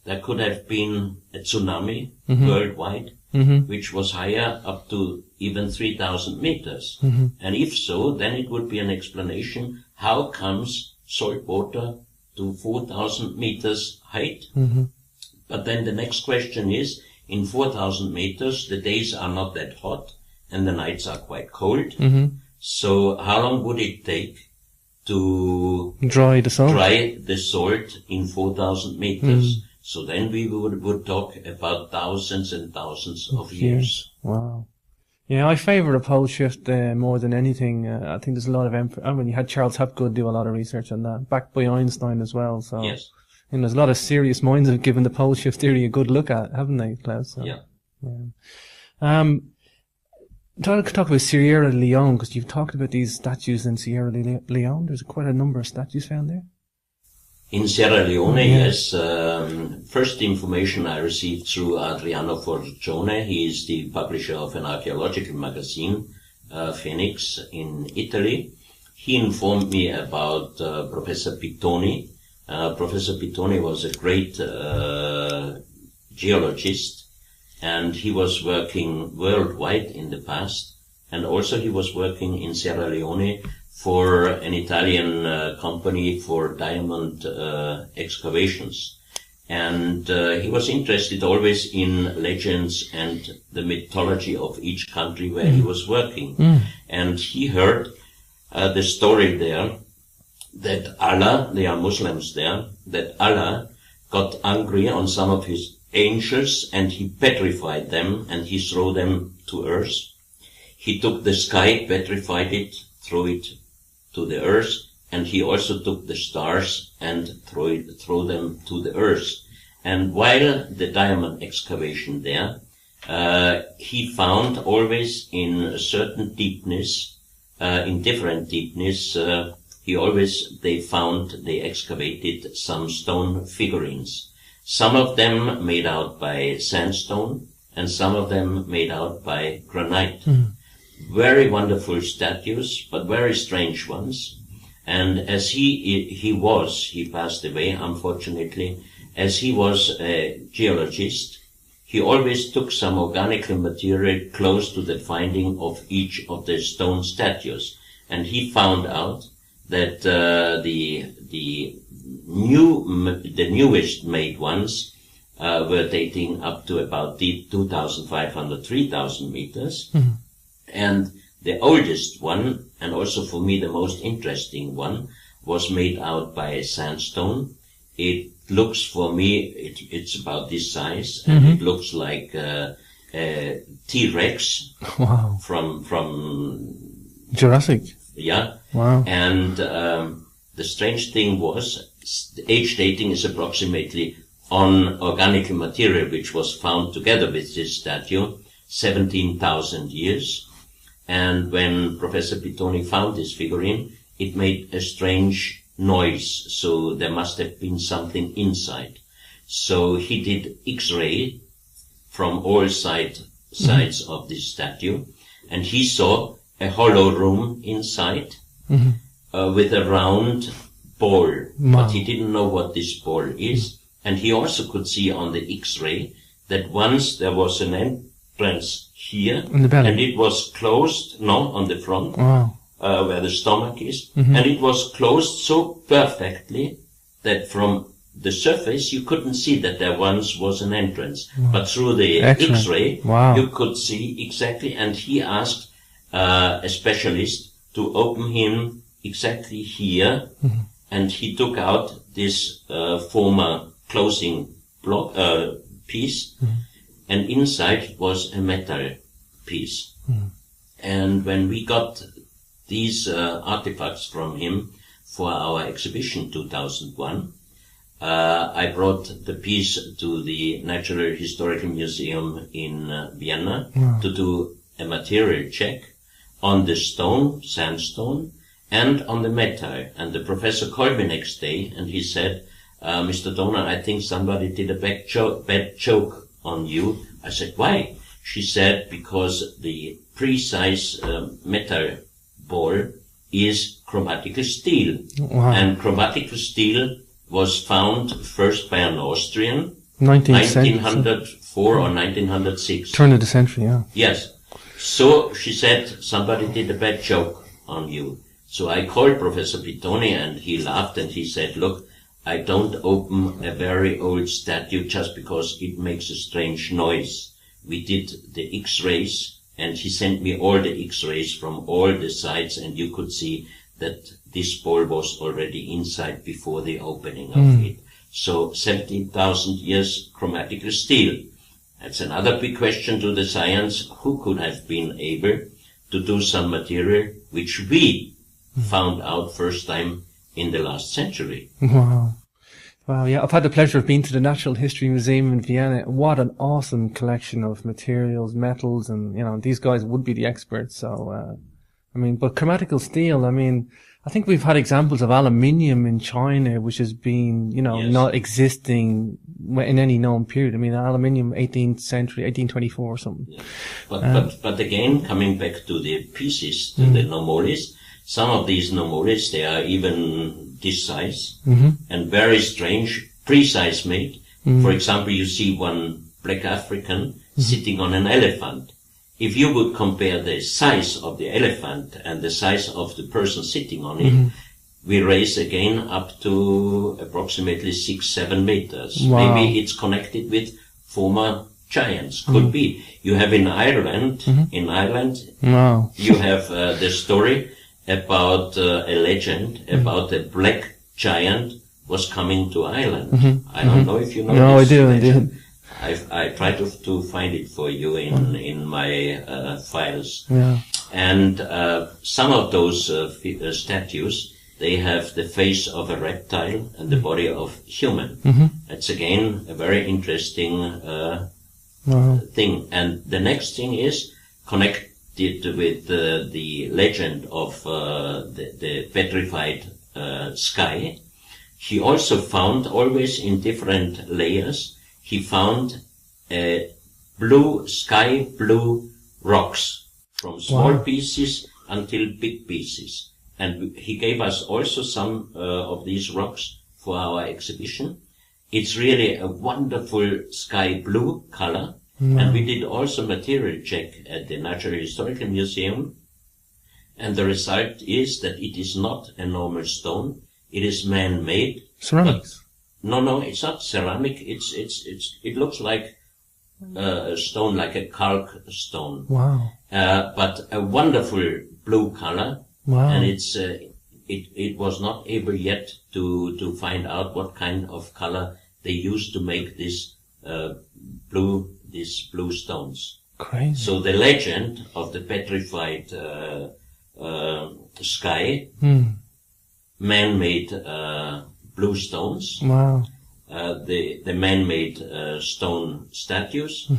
there could have been a tsunami worldwide, which was higher up to even 3,000 meters. And if so, then it would be an explanation how comes salt water to 4,000 meters height. But then the next question is, in 4,000 meters, the days are not that hot and the nights are quite cold. So how long would it take to dry the salt in 4,000 meters? So then we would talk about thousands and thousands of years. Wow. Yeah, I favour a pole shift more than anything. I think there's a lot of you had Charles Hapgood do a lot of research on that, backed by Einstein as well. So yes. And there's a lot of serious minds have given the pole shift theory a good look at, haven't they, Klaus? So, yeah. Talk about Sierra Leone, because you've talked about these statues in Sierra Leone. There's quite a number of statues found there. In Sierra Leone, yes. First information I received through Adriano Forgione. He is the publisher of an archaeological magazine, Phoenix, in Italy. He informed me about Professor Pittoni. Professor Pittoni was a great geologist, and he was working worldwide in the past, and also he was working in Sierra Leone for an Italian company for diamond excavations. And he was interested always in legends and the mythology of each country where he was working. And he heard the story there that Allah, they are Muslims there, that Allah got angry on some of his angels and he petrified them and he threw them to earth. He took the sky, petrified it, threw it to the earth, and he also took the stars and threw them to the earth. And while the diamond excavation there, he found always in a certain deepness, in different deepness, they excavated some stone figurines. Some of them made out by sandstone and some of them made out by granite. Very wonderful statues, but very strange ones. And as he passed away, unfortunately, as he was a geologist, he always took some organic material close to the finding of each of the stone statues. And he found out that the newest made ones were dating up to about 2,500, 3,000 meters. And the oldest one, and also for me the most interesting one, was made out by sandstone. It looks, for me, it's about this size, and it looks like a T-Rex. Wow. From Jurassic. Yeah. Wow. And the strange thing was, the age dating is approximately on organic material, which was found together with this statue, 17,000 years. And when Professor Pittoni found this figurine, it made a strange noise, so there must have been something inside. So he did X-ray from all sides of this statue, and he saw a hollow room inside with a round ball, but he didn't know what this ball is. And he also could see on the X-ray that once there was an entrance here, In the belly. and it was closed, no, on the front, where the stomach is, and it was closed so perfectly that from the surface you couldn't see that there once was an entrance. But through the X-ray, you could see exactly, and he asked a specialist to open him exactly here, and he took out this former closing block piece, and inside was a metal piece. And when we got these artifacts from him for our exhibition 2001, I brought the piece to the Natural Historical Museum in Vienna to do a material check on the stone, sandstone, and on the metal. And the professor called me next day and he said, Mr. Dona, I think somebody did a bad joke on you. I said, why? She said, because the precise metal ball is chromatical steel. And chromatical steel was found first by an Austrian, 1904 or 1906. Turn of the century, yeah. Yes. So she said, somebody did a bad joke on you. So I called Professor Pittoni and he laughed and he said, look, I don't open a very old statue just because it makes a strange noise. We did the X-rays and he sent me all the X-rays from all the sides and you could see that this ball was already inside before the opening of it. So 17,000 years chromatical steel. That's another big question to the science. Who could have been able to do some material which we found out first time in the last century? Wow. Wow, yeah. I've had the pleasure of being to the Natural History Museum in Vienna. What an awesome collection of materials, metals, and, you know, these guys would be the experts. So, I mean, but chromatical steel, I mean, I think we've had examples of aluminium in China, which has been, you know, not existing in any known period. I mean, aluminium, 18th century, 1824 or something. Yeah. But again, coming back to the pieces, to the nomolis, some of these nomolis, they are even this size and very strange, precise made. For example, you see one black African sitting on an elephant. If you would compare the size of the elephant and the size of the person sitting on it, we raise again up to approximately 6-7 meters. Wow. Maybe it's connected with former giants. Could be. You have in Ireland, you have the story about a legend about a black giant was coming to Ireland. I don't know if you know No, this I do. legend. I try to find it for you in my files. Yeah. And some of those statues, they have the face of a reptile and the body of human. That's again a very interesting thing. And the next thing is connected with the legend of the petrified sky. He also found, always in different layers, he found sky blue rocks from small pieces until big pieces. And he gave us also some of these rocks for our exhibition. It's really a wonderful sky blue color. And we did also material check at the Natural Historical Museum. And the result is that it is not a normal stone. It is man-made. Ceramics. No, it's not ceramic. It looks like a stone, like a kalk stone. Wow. But a wonderful blue color. Wow. And it was not able yet to find out what kind of color they used to make these blue stones. Crazy. So the legend of the petrified sky, man-made blue stones, the man-made stone statues,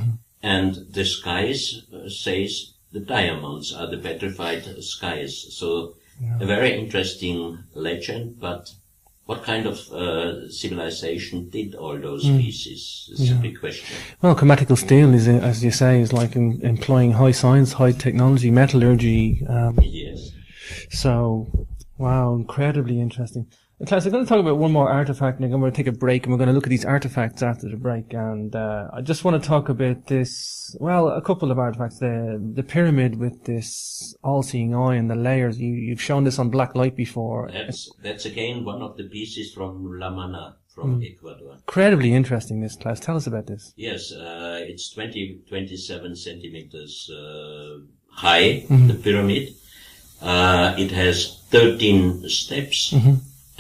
and the skies says the diamonds are the petrified skies. So a very interesting legend, but what kind of civilization did all those pieces? It's a big question. Well, chromatic steel is, as you say, is like employing high science, high technology, metallurgy. Yes. So, wow, incredibly interesting. Klaus, I'm going to talk about one more artifact, and I'm going to take a break, and we're going to look at these artifacts after the break. And I just want to talk about this. Well, a couple of artifacts. The pyramid with this all-seeing eye and the layers. You've shown this on black light before. That's again one of the pieces from La Mana, from Ecuador. Incredibly interesting, this, Klaus. Tell us about this. Yes, it's 27 centimeters high, the pyramid. It has 13 steps.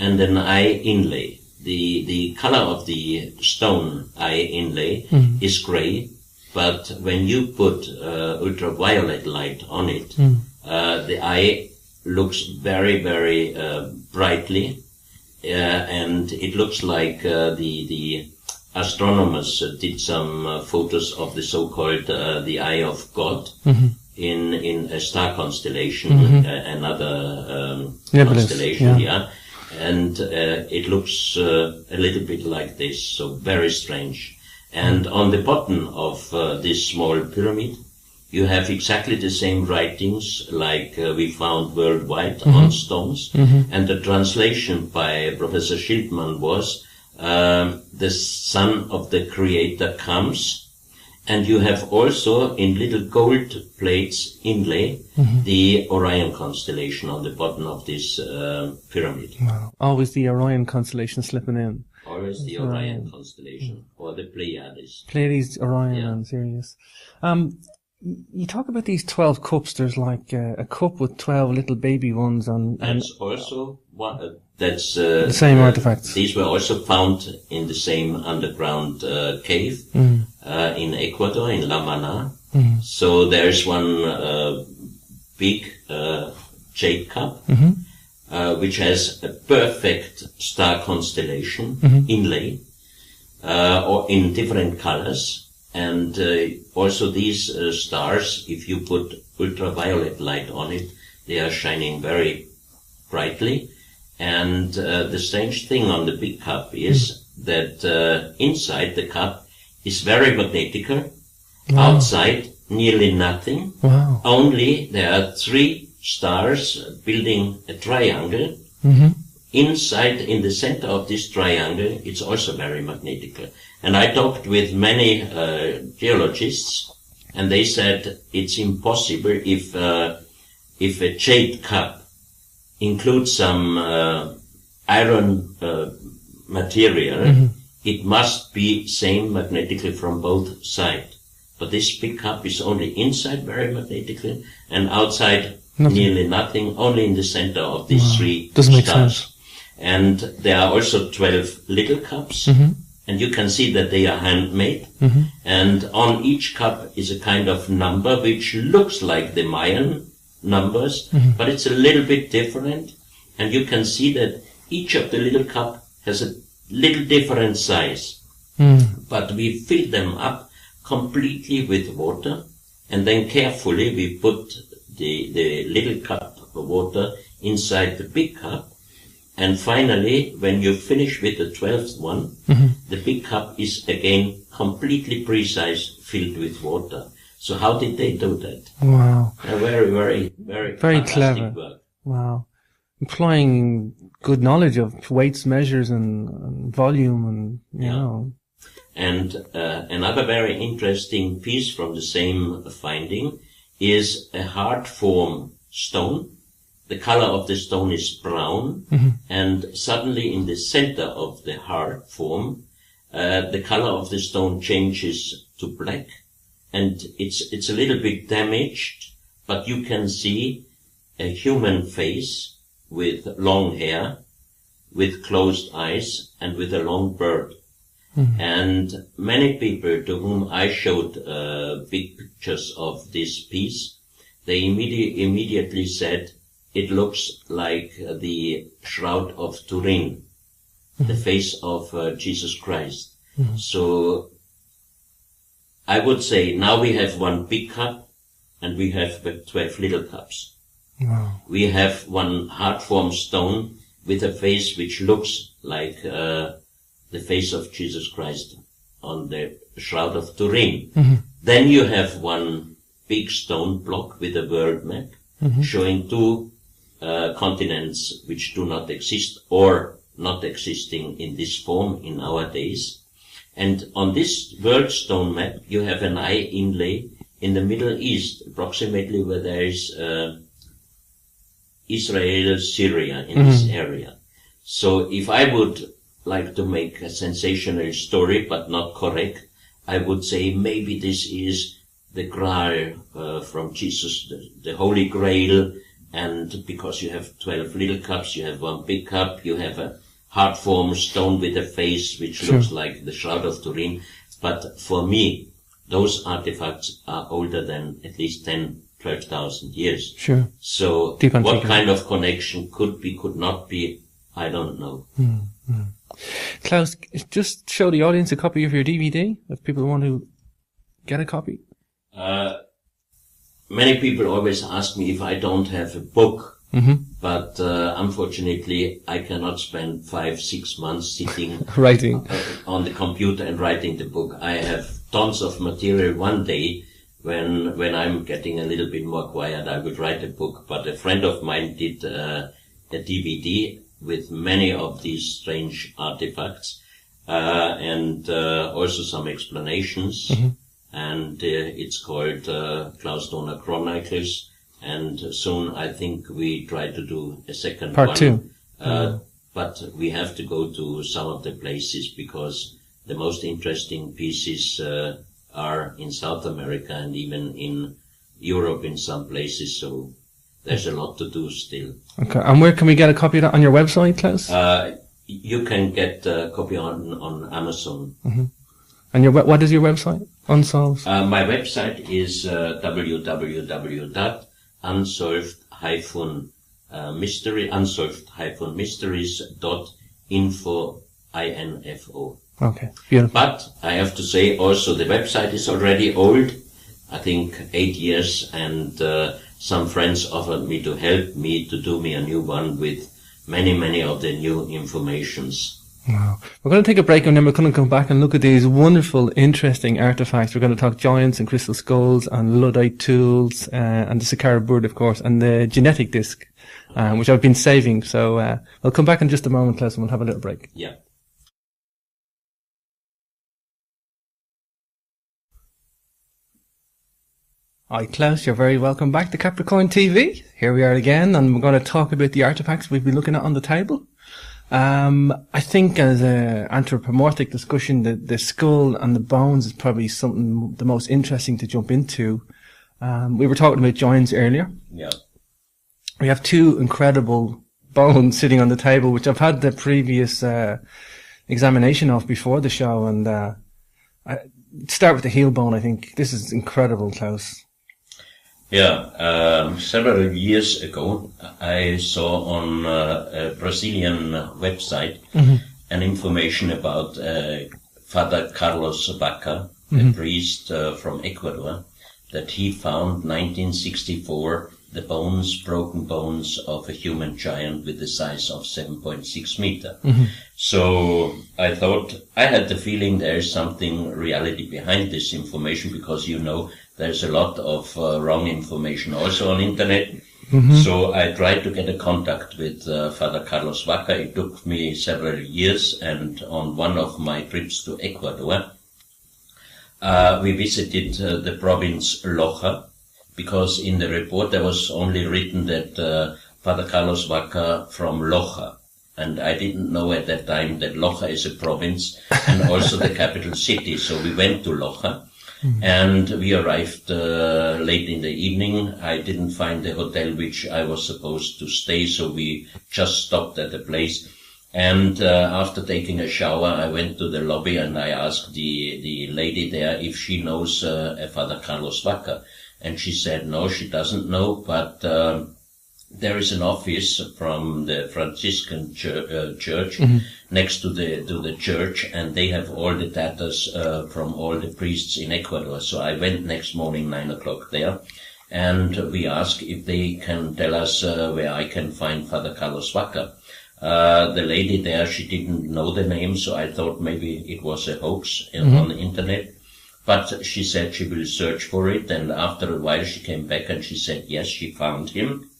And an eye inlay. The color of the stone eye inlay is gray, but when you put ultraviolet light on it, the eye looks very, very brightly, and it looks like the astronomers did some photos of the so-called the Eye of God in a star constellation, another constellation, and it looks a little bit like this, so very strange. And on the bottom of this small pyramid, you have exactly the same writings like we found worldwide on stones, and the translation by Professor Schildmann was the Son of the Creator comes. And you have also, in little gold plates inlay, the Orion constellation on the bottom of this pyramid. Wow. Always the Orion constellation slipping in. Always the Orion constellation, or the Pleiades. Pleiades, Orion, and Sirius. You talk about these 12 cups. There's like a cup with 12 little baby ones on. That's also one. That's the same artifacts. These were also found in the same underground cave in Ecuador, in La Mana. So there's one big jade cup, which has a perfect star constellation inlay, or in different colors. And also these stars, if you put ultraviolet light on it, they are shining very brightly. And the strange thing on the big cup is that inside the cup is very magnetical. Wow. Outside, nearly nothing. Wow. Only there are 3 stars building a triangle. Inside, in the center of this triangle, it's also very magnetical. And I talked with many geologists, and they said it's impossible if a jade cup includes some iron material, it must be same magnetically from both sides. But this big cup is only inside very magnetically, and outside nearly nothing, only in the center of these 3 Doesn't stars. Make sense. And there are also 12 little cups, and you can see that they are handmade. And on each cup is a kind of number which looks like the Mayan numbers, but it's a little bit different. And you can see that each of the little cup has a little different size. But we fill them up completely with water, and then carefully we put the little cup of water inside the big cup. And finally, when you finish with the 12th one, the big cup is again completely precise, filled with water. So how did they do that? Wow. Very, very, very clever work. Wow. Employing good knowledge of weights, measures, and volume, and you know. And another very interesting piece from the same finding is a hard form stone. The color of the stone is brown, and suddenly in the center of the hard form, the color of the stone changes to black, and it's a little bit damaged, but you can see a human face with long hair, with closed eyes, and with a long beard. And many people to whom I showed big pictures of this piece, they immediately said, it looks like the Shroud of Turin, the face of Jesus Christ. So I would say now we have one big cup and we have 12 little cups. Wow. We have one hard form stone with a face which looks like the face of Jesus Christ on the Shroud of Turin. Then you have one big stone block with a world map showing two continents which do not exist or not existing in this form in our days. And on this world stone map, you have an eye inlay in the Middle East, approximately where there is Israel, Syria in this area. So if I would like to make a sensational story, but not correct, I would say maybe this is the Graal from Jesus, the Holy Grail, and because you have 12 little cups, you have one big cup, you have a heart form stone with a face which looks like the Shroud of Turin. But for me, those artifacts are older than at least 10, 12,000 years. Sure. So what kind of connection could be, could not be, I don't know. Klaus, just show the audience a copy of your DVD if people want to get a copy. Many people always ask me if I don't have a book. But unfortunately, I cannot spend 5-6 months sitting writing on the computer and writing the book. I have tons of material. One day, when I'm getting a little bit more quiet, I would write a book. But a friend of mine did a DVD with many of these strange artifacts, and also some explanations. And it's called Klaus Dona Chronicles. And soon I think we try to do a second part 2. But we have to go to some of the places because the most interesting pieces are in South America and even in Europe in some places. So there's a lot to do still. Okay. And where can we get a copy of that on your website, Klaus? You can get a copy on Amazon. And what is your website? Unsolved? My website is unsolved-mysteries.info. Okay, beautiful. But I have to say also the website is already old, I think 8 years, and some friends offered me to help me to do me a new one with many of the new informations. Wow. We're going to take a break and then we're going to come back and look at these wonderful, interesting artifacts. We're going to talk giants and crystal skulls and Luddite tools, and the Saqqara bird, of course, and the genetic disc, which I've been saving. So, we'll come back in just a moment, Klaus, and we'll have a little break. Yeah. Hi, Klaus. You're very welcome back to Capricorn TV. Here we are again, and we're going to talk about the artifacts we've been looking at on the table. I think as an anthropomorphic discussion, the skull and the bones is probably something the most interesting to jump into. We were talking about giants earlier. Yeah. We have two incredible bones sitting on the table, which I've had the previous examination of before the show, and I start with the heel bone. I think this is incredible, Klaus. Yeah, several years ago, I saw on a Brazilian website an information about Father Carlos Vaca, a priest from Ecuador, that he found 1964 the broken bones of a human giant with the size of 7.6 meter. So I thought, I had the feeling there is something reality behind this information, because there's a lot of wrong information also on internet. So I tried to get a contact with Father Carlos Vaca. It took me several years, and on one of my trips to Ecuador, we visited the province Loja, because in the report there was only written that Father Carlos Vaca from Loja. And I didn't know at that time that Loja is a province and also the capital city. So we went to Loja. And we arrived late in the evening. I didn't find the hotel which I was supposed to stay, so we just stopped at a place. And after taking a shower, I went to the lobby and I asked the lady there if she knows a Father Carlos Vaca. And she said no, she doesn't know, but there is an office from the Franciscan church next to the church, and they have all the data from all the priests in Ecuador. So I went next morning 9 o'clock there, and we asked if they can tell us where I can find Father Carlos Vaca. The lady there, she didn't know the name, so I thought maybe it was a hoax on the internet. But she said she will search for it, and after a while she came back and she said, yes, she found him.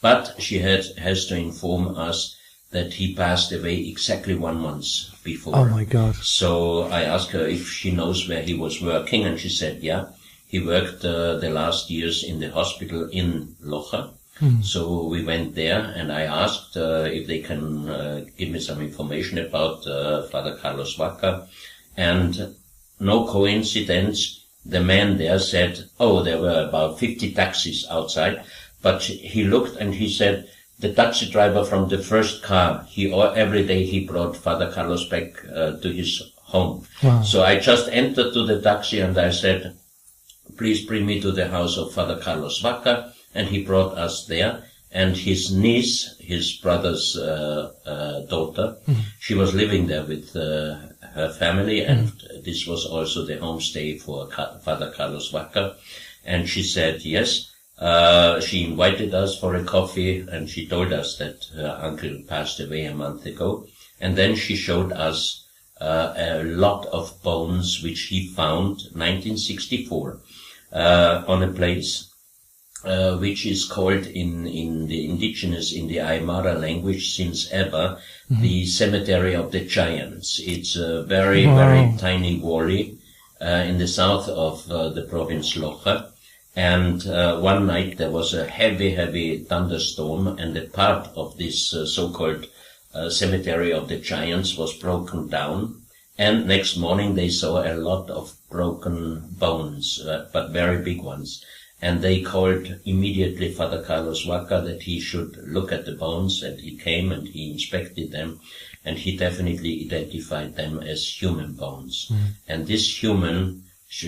But she has to inform us that he passed away exactly 1 month before. Oh my God. So I asked her if she knows where he was working, and she said, yeah, he worked the last years in the hospital in Locha. So we went there, and I asked if they can give me some information about Father Carlos Vaca. And no coincidence, the man there said, oh, there were about 50 taxis outside. But he looked and he said, the taxi driver from the first car, every day he brought Father Carlos back to his home. Wow. So I just entered to the taxi and I said, please bring me to the house of Father Carlos Vaca. And he brought us there. And his niece, his brother's daughter, she was living there with her family. And this was also the homestay for Father Carlos Vaca. And she said, yes. She invited us for a coffee, and she told us that her uncle passed away a month ago. And then she showed us a lot of bones which he found 1964 on a place which is called in the indigenous, in the Aymara language since ever, the Cemetery of the Giants. It's a very, very tiny valley in the south of the province Locha. And one night there was a heavy thunderstorm, and a part of this so-called Cemetery of the Giants was broken down. And next morning they saw a lot of broken bones, but very big ones. And they called immediately Father Carlos Vaca that he should look at the bones, and he came and he inspected them, and he definitely identified them as human bones. And this human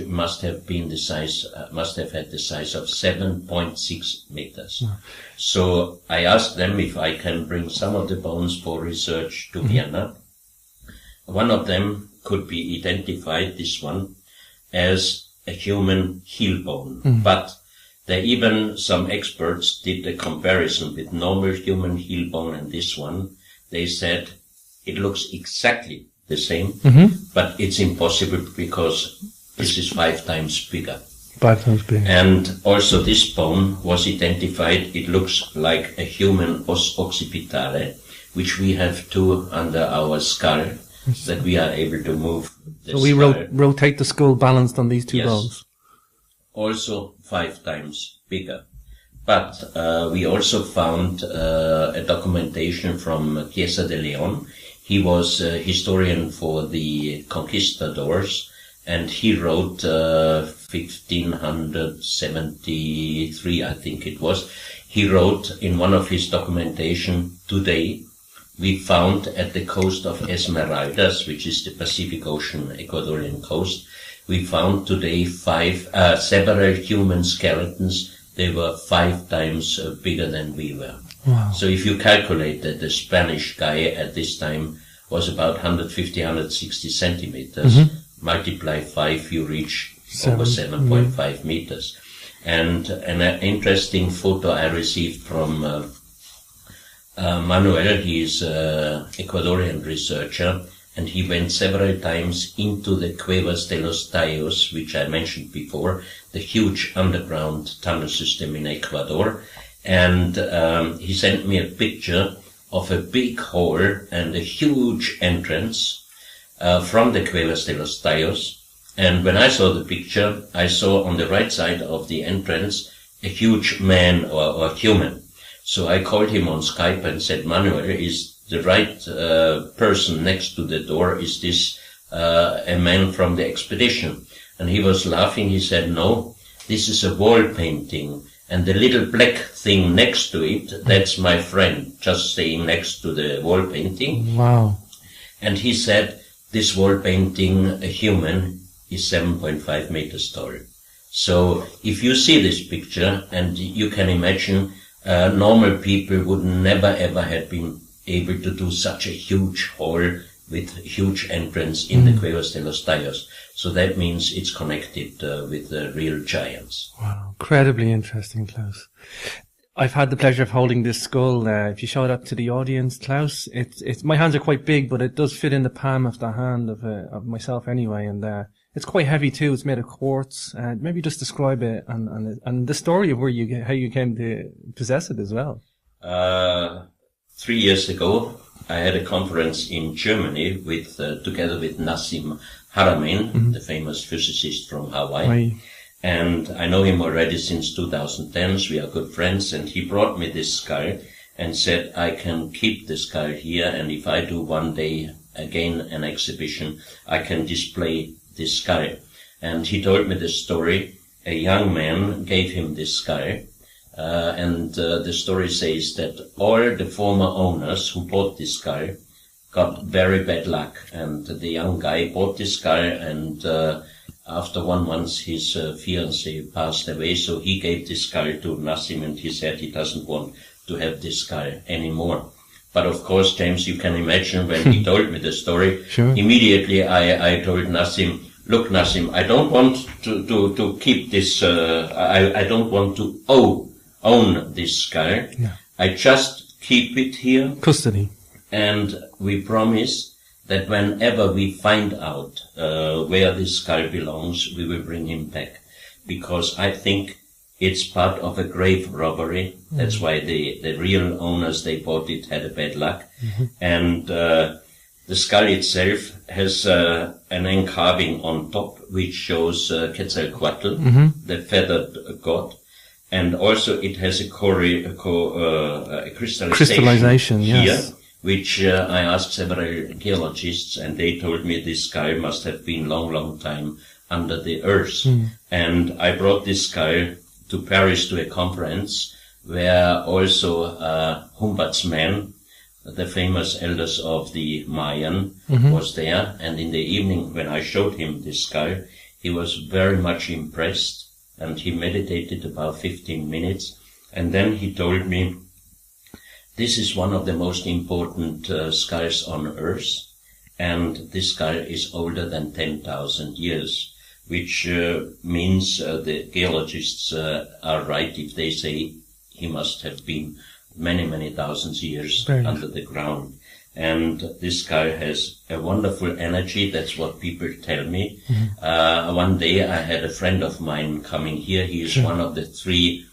must have been the size, must have had the size of 7.6 meters. So I asked them if I can bring some of the bones for research to Vienna. One of them could be identified, this one, as a human heel bone. But there even some experts did a comparison with normal human heel bone and this one. They said it looks exactly the same, but it's impossible because this is 5 times bigger. 5 times bigger. And also this bone was identified, it looks like a human os occipitale, which we have too under our skull, that we are able to move the So we rotate the skull balanced on these two bones. Also 5 times bigger. But we also found a documentation from Chiesa de Leon. He was a historian for the conquistadors, and he wrote 1573, I think it was. He wrote in one of his documentation, today we found at the coast of Esmeraldas, which is the Pacific Ocean Ecuadorian coast, we found today several human skeletons. They were 5 times bigger than we were. Wow. So if you calculate that the Spanish guy at this time was about 150, 160 centimeters, multiply 5, you reach over 7.5 meters. And an interesting photo I received from Manuel, he is an Ecuadorian researcher, and he went several times into the Cuevas de los Tallos, which I mentioned before, the huge underground tunnel system in Ecuador. And he sent me a picture of a big hole and a huge entrance from the Cuevas de los Tallos. And when I saw the picture, I saw on the right side of the entrance a huge man or human. So I called him on Skype and said, Manuel, is the right person next to the door, is this a man from the expedition? And he was laughing. He said, no, this is a wall painting. And the little black thing next to it, that's my friend, just staying next to the wall painting. Wow. And he said, this wall painting, a human, is 7.5 meters tall. So if you see this picture, and you can imagine, normal people would never ever have been able to do such a huge hole with huge entrance in the Cuevas de los Tallos. So that means it's connected with the real giants. Wow, incredibly interesting, Klaus. I've had the pleasure of holding this skull. If you show that to the audience, Klaus, it's my hands are quite big, but it does fit in the palm of the hand of myself anyway. And it's quite heavy too. It's made of quartz. Maybe just describe it and the story of how you came to possess it as well. 3 years ago, I had a conference in Germany together with Nassim Haramein, the famous physicist from Hawaii. Right. And I know him already since 2010. We are good friends, and he brought me this skull and said, I can keep this skull here, and if I do one day again an exhibition, I can display this skull. And he told me the story. A young man gave him this skull, and the story says that all the former owners who bought this skull got very bad luck, and the young guy bought this skull, and after 1 month, his fiancée passed away, so he gave this skull to Nassim, and he said he doesn't want to have this skull anymore. But of course, James, you can imagine when he told me the story, sure. Immediately I told Nassim, look, Nassim, I don't want to keep this, I don't want to own this skull. Yeah. I just keep it here. Custody. And we promise that whenever we find out where this skull belongs, we will bring him back. Because I think it's part of a grave robbery. That's why the real owners, they bought it, had a bad luck. And the skull itself has an engraving on top, which shows Quetzalcoatl, the feathered god. And also it has a crystallization here. Yes. Which I asked several geologists, and they told me this skull must have been long time under the earth. And I brought this skull to Paris to a conference where also Humboldt's man, the famous elders of the Mayan, was there. And in the evening, when I showed him this skull, he was very much impressed, and he meditated about 15 minutes. And then he told me, this is one of the most important skulls on Earth, and this skull is older than 10,000 years, which means the geologists are right if they say he must have been many thousands years under the ground. And this skull has a wonderful energy, that's what people tell me. One day I had a friend of mine coming here. He is one of the 3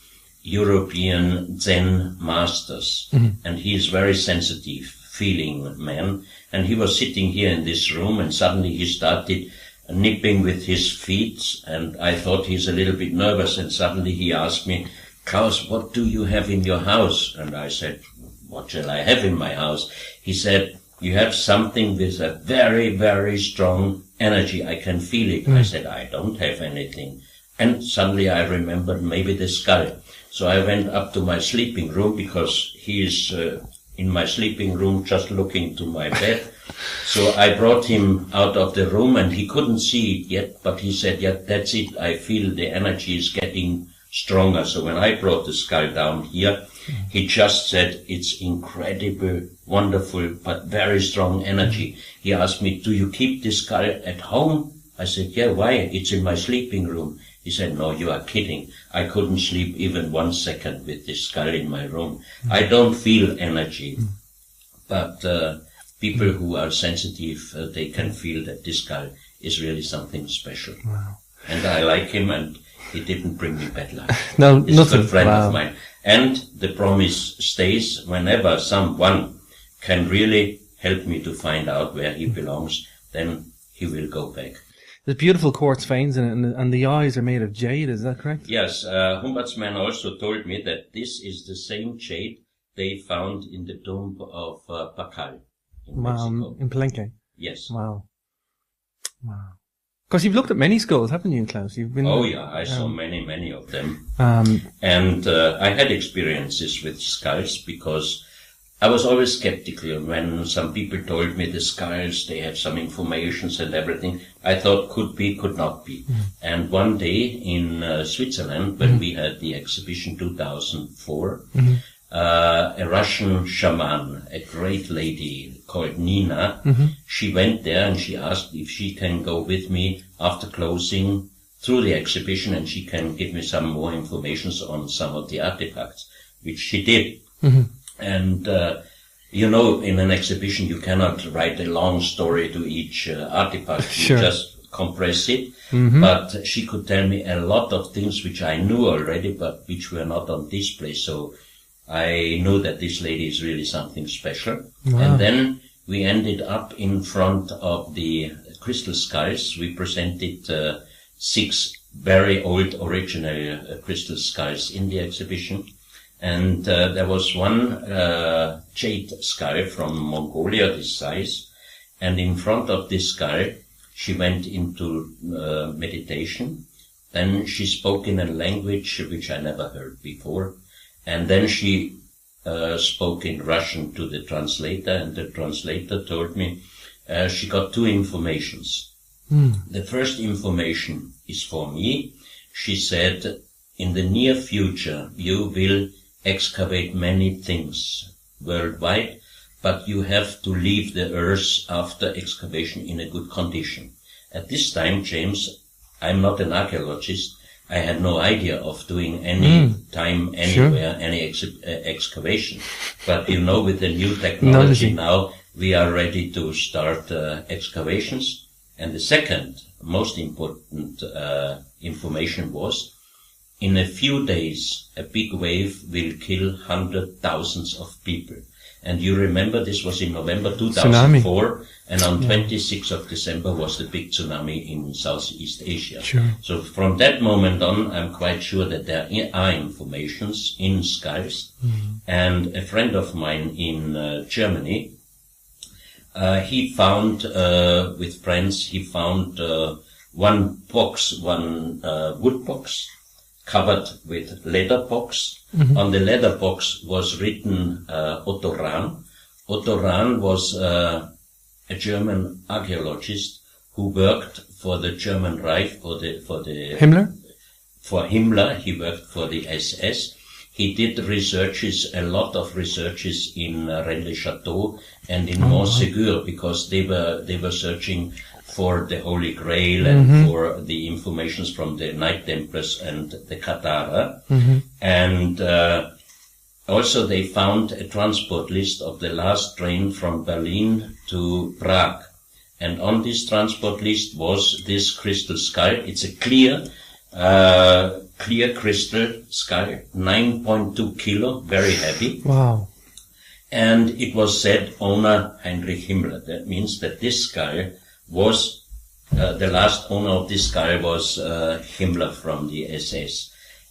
European Zen masters, and he is very sensitive, feeling man, and he was sitting here in this room, and suddenly he started nipping with his feet, and I thought he's a little bit nervous, and suddenly he asked me, Klaus, what do you have in your house? And I said, what shall I have in my house? He said, you have something with a very strong energy, I can feel it. I said, I don't have anything. And suddenly I remembered maybe the skull. So I went up to my sleeping room, because he is in my sleeping room just looking to my bed. So I brought him out of the room, and he couldn't see it yet, but he said, yeah, that's it. I feel the energy is getting stronger. So when I brought the skull down here, he just said, it's incredible, wonderful, but very strong energy. He asked me, do you keep this skull at home? I said, yeah, why? It's in my sleeping room. He said, no, you are kidding. I couldn't sleep even 1 second with this skull in my room. I don't feel energy. But people who are sensitive, they can feel that this skull is really something special. Wow. And I like him, and he didn't bring me bad luck. No, He's nothing. a good friend Wow. of mine. And the promise stays, whenever someone can really help me to find out where he belongs, then he will go back. There's beautiful quartz veins in it, and the eyes are made of jade, is that correct? Yes, Humboldt's man also told me that this is the same jade they found in the tomb of Pacal in Mexico. In Palenque. Yes. Wow. Because you've looked at many skulls, haven't you, Klaus? You've been. Oh yeah, I saw many of them. And I had experiences with skulls, because I was always skeptical when some people told me the skulls, they have some informations and everything. I thought could be, could not be. And one day in Switzerland, when we had the exhibition 2004, a Russian shaman, a great lady called Nina, she went there and she asked if she can go with me after closing through the exhibition, and she can give me some more information on some of the artifacts. which she did. Mm-hmm. And, you know, in an exhibition, you cannot write a long story to each artifact. Sure. You just compress it. Mm-hmm. But she could tell me a lot of things which I knew already, but which were not on display. So I knew that this lady is really something special. Wow. And then we ended up in front of the crystal skulls. We presented 6 very old original crystal skulls in the exhibition. And there was one jade skull from Mongolia, this size. And in front of this skull, she went into meditation. Then she spoke in a language which I never heard before. And then she spoke in Russian to the translator, and the translator told me she got 2 informations. The first information is for me. She said, in the near future, you will excavate many things worldwide, but you have to leave the earth after excavation in a good condition. At this time, James, I'm not an archaeologist. I had no idea of doing any time, anywhere, sure, any excavation. But you know, with the new technology now, we are ready to start excavations. And the second most important information was, in a few days, a big wave will kill hundreds of people. And you remember this was in November 2004, tsunami. And on 26th of December was the big tsunami in Southeast Asia. Sure. So from that moment on, I'm quite sure that there are informations in skulls. And a friend of mine in Germany, he found, with friends, he found one wood box, covered with leather box. On the leather box was written Otto Rahn. Otto Rahn was a German archaeologist who worked for the German Reich, for Himmler? For Himmler, he worked for the SS. He did researches, a lot of researches in Rennes-le-Château and in Montségur, because they were searching for the Holy Grail and for the informations from the Knight Templars and the Katara. And also they found a transport list of the last train from Berlin to Prague. And on this transport list was this crystal skull. It's a clear crystal skull, 9.2 kilo, very heavy. Wow. And it was said owner Heinrich Himmler. That means that this skull was, the last owner of this skull was Himmler from the SS.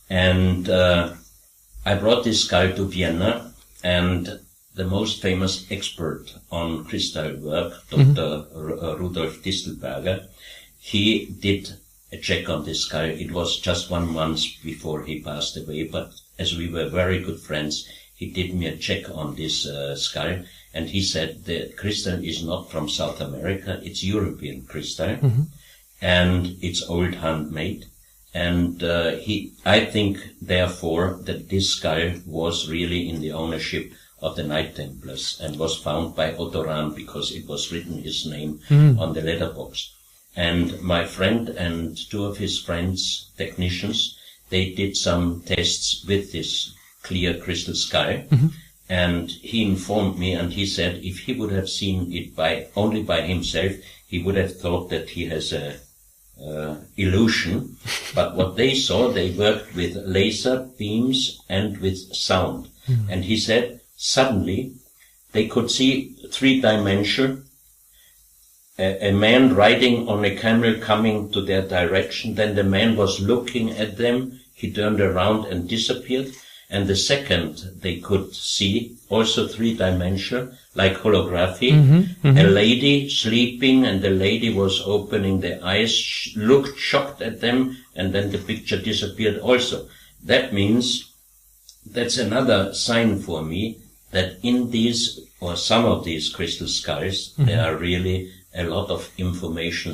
And I brought this skull to Vienna, and the most famous expert on crystal work, Dr. Rudolf Distelberger, he did a check on this skull. It was just 1 month before he passed away, but as we were very good friends, he did me a check on this skull, and he said the crystal is not from South America, it's European crystal, and it's old handmade. And I think, therefore, that this skull was really in the ownership of the Knight Templars and was found by Otto Rahn because it was written his name on the letterbox. And my friend and 2 of his friends, technicians, they did some tests with this clear crystal skull. And he informed me, and he said if he would have seen it only by himself, he would have thought that he has a illusion. But what they saw, they worked with laser beams and with sound. And he said suddenly they could see 3-dimensional, a man riding on a camel coming to their direction. Then the man was looking at them. He turned around and disappeared. And the second they could see, also 3-dimensional, like holography, a lady sleeping, and the lady was opening the eyes, looked shocked at them, and then the picture disappeared also. That means, that's another sign for me that in these, or some of these crystal skulls, there are really a lot of information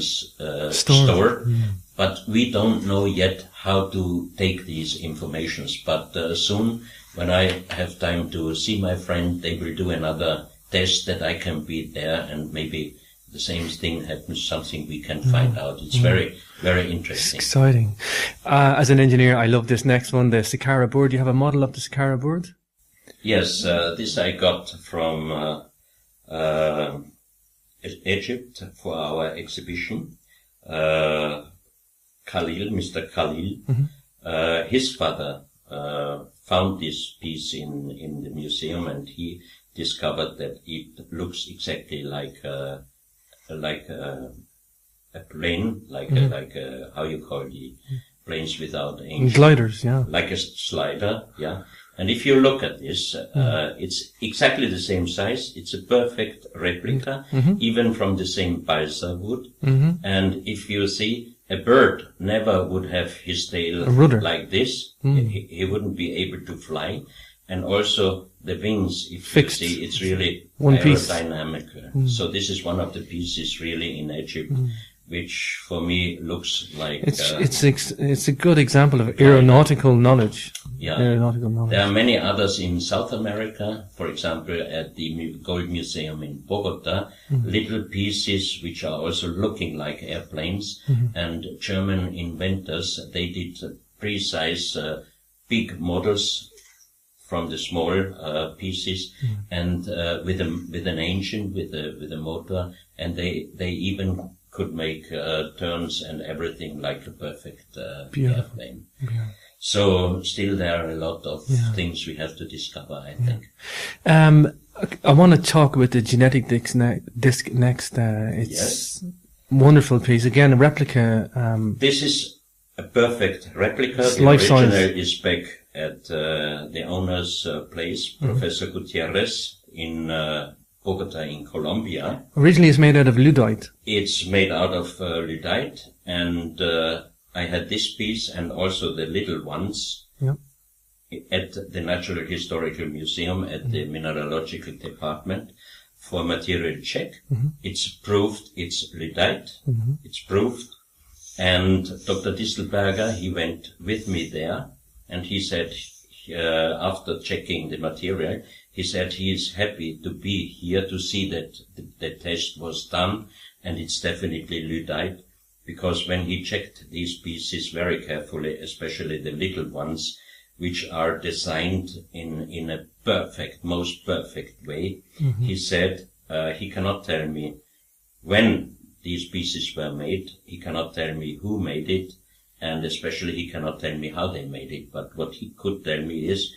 stored. But we don't know yet how to take these informations. But soon, when I have time to see my friend, they will do another test that I can be there, and maybe the same thing happens, something we can find out. It's very, very interesting. It's exciting. As an engineer, I love this next one, the Saqqara board. Do you have a model of the Saqqara board? Yes, this I got from Egypt for our exhibition. Mr. Khalil, his father found this piece in the museum, and he discovered that it looks exactly like a plane, like a, how you call the planes without engine. Gliders, yeah. Like a slider, yeah. And if you look at this, it's exactly the same size. It's a perfect replica, even from the same balsa wood. And if you see, a bird never would have his tail like this. He wouldn't be able to fly. And also the wings, if fixed. You see, it's really one aerodynamic. Piece. So this is one of the pieces really in Egypt, which for me looks like... It's a good example of aeronautical knowledge. Yeah. Aeronautical knowledge. There are many others in South America, for example, at the Gold Museum in Bogota, little pieces which are also looking like airplanes, and German inventors, they did precise big models from the small pieces, and with an engine, with a motor, and they even could make turns and everything like a perfect airplane. Yeah. So still there are a lot of things we have to discover, I think. I want to talk about the genetic disc next. It's wonderful piece. Again, a replica. This is a perfect replica. The original is back at the owner's place, Professor Gutierrez, in Bogota in Colombia. Originally it's made out of Luddite. It's made out of Luddite, and I had this piece and also the little ones at the Natural Historical Museum at the Mineralogical Department for material check. It's proved it's Luddite. It's proved. And Dr. Distelberger, he went with me there, and he said, after checking the material, he said he is happy to be here to see that the test was done, and it's definitely Luddite. Because when he checked these pieces very carefully, especially the little ones, which are designed in a perfect, most perfect way, he said he cannot tell me when these pieces were made, he cannot tell me who made it, and especially he cannot tell me how they made it. But what he could tell me is,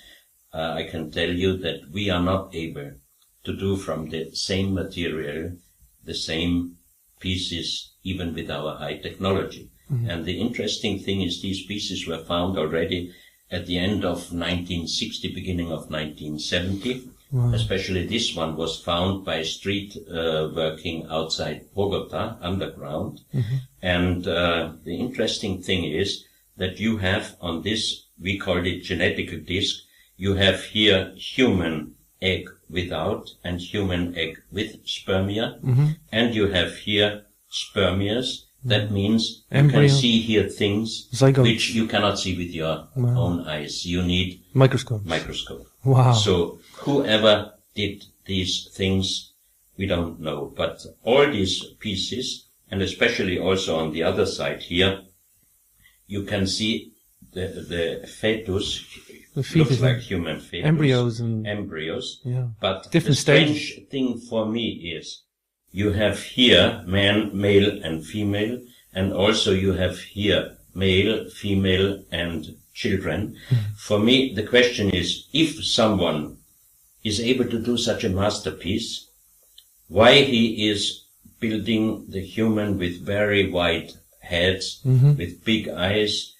I can tell you that we are not able to do from the same material the same pieces even with our high technology. And the interesting thing is these pieces were found already at the end of 1960, beginning of 1970. Especially this one was found by street working outside Bogota, underground. And the interesting thing is that you have on this, we call it genetical disc, you have here human egg without and human egg with spermia, and you have here spermias. That means you can see here things which you cannot see with your own eyes. You need microscope. Wow. So whoever did these things, we don't know. But all these pieces, and especially also on the other side here, you can see the fetus. Looks like human fetus. Embryos. Yeah. But the strange thing for me is you have here male and female, and also you have here male, female, and children. For me, the question is, if someone is able to do such a masterpiece, why he is building the human with very wide heads, with big eyes,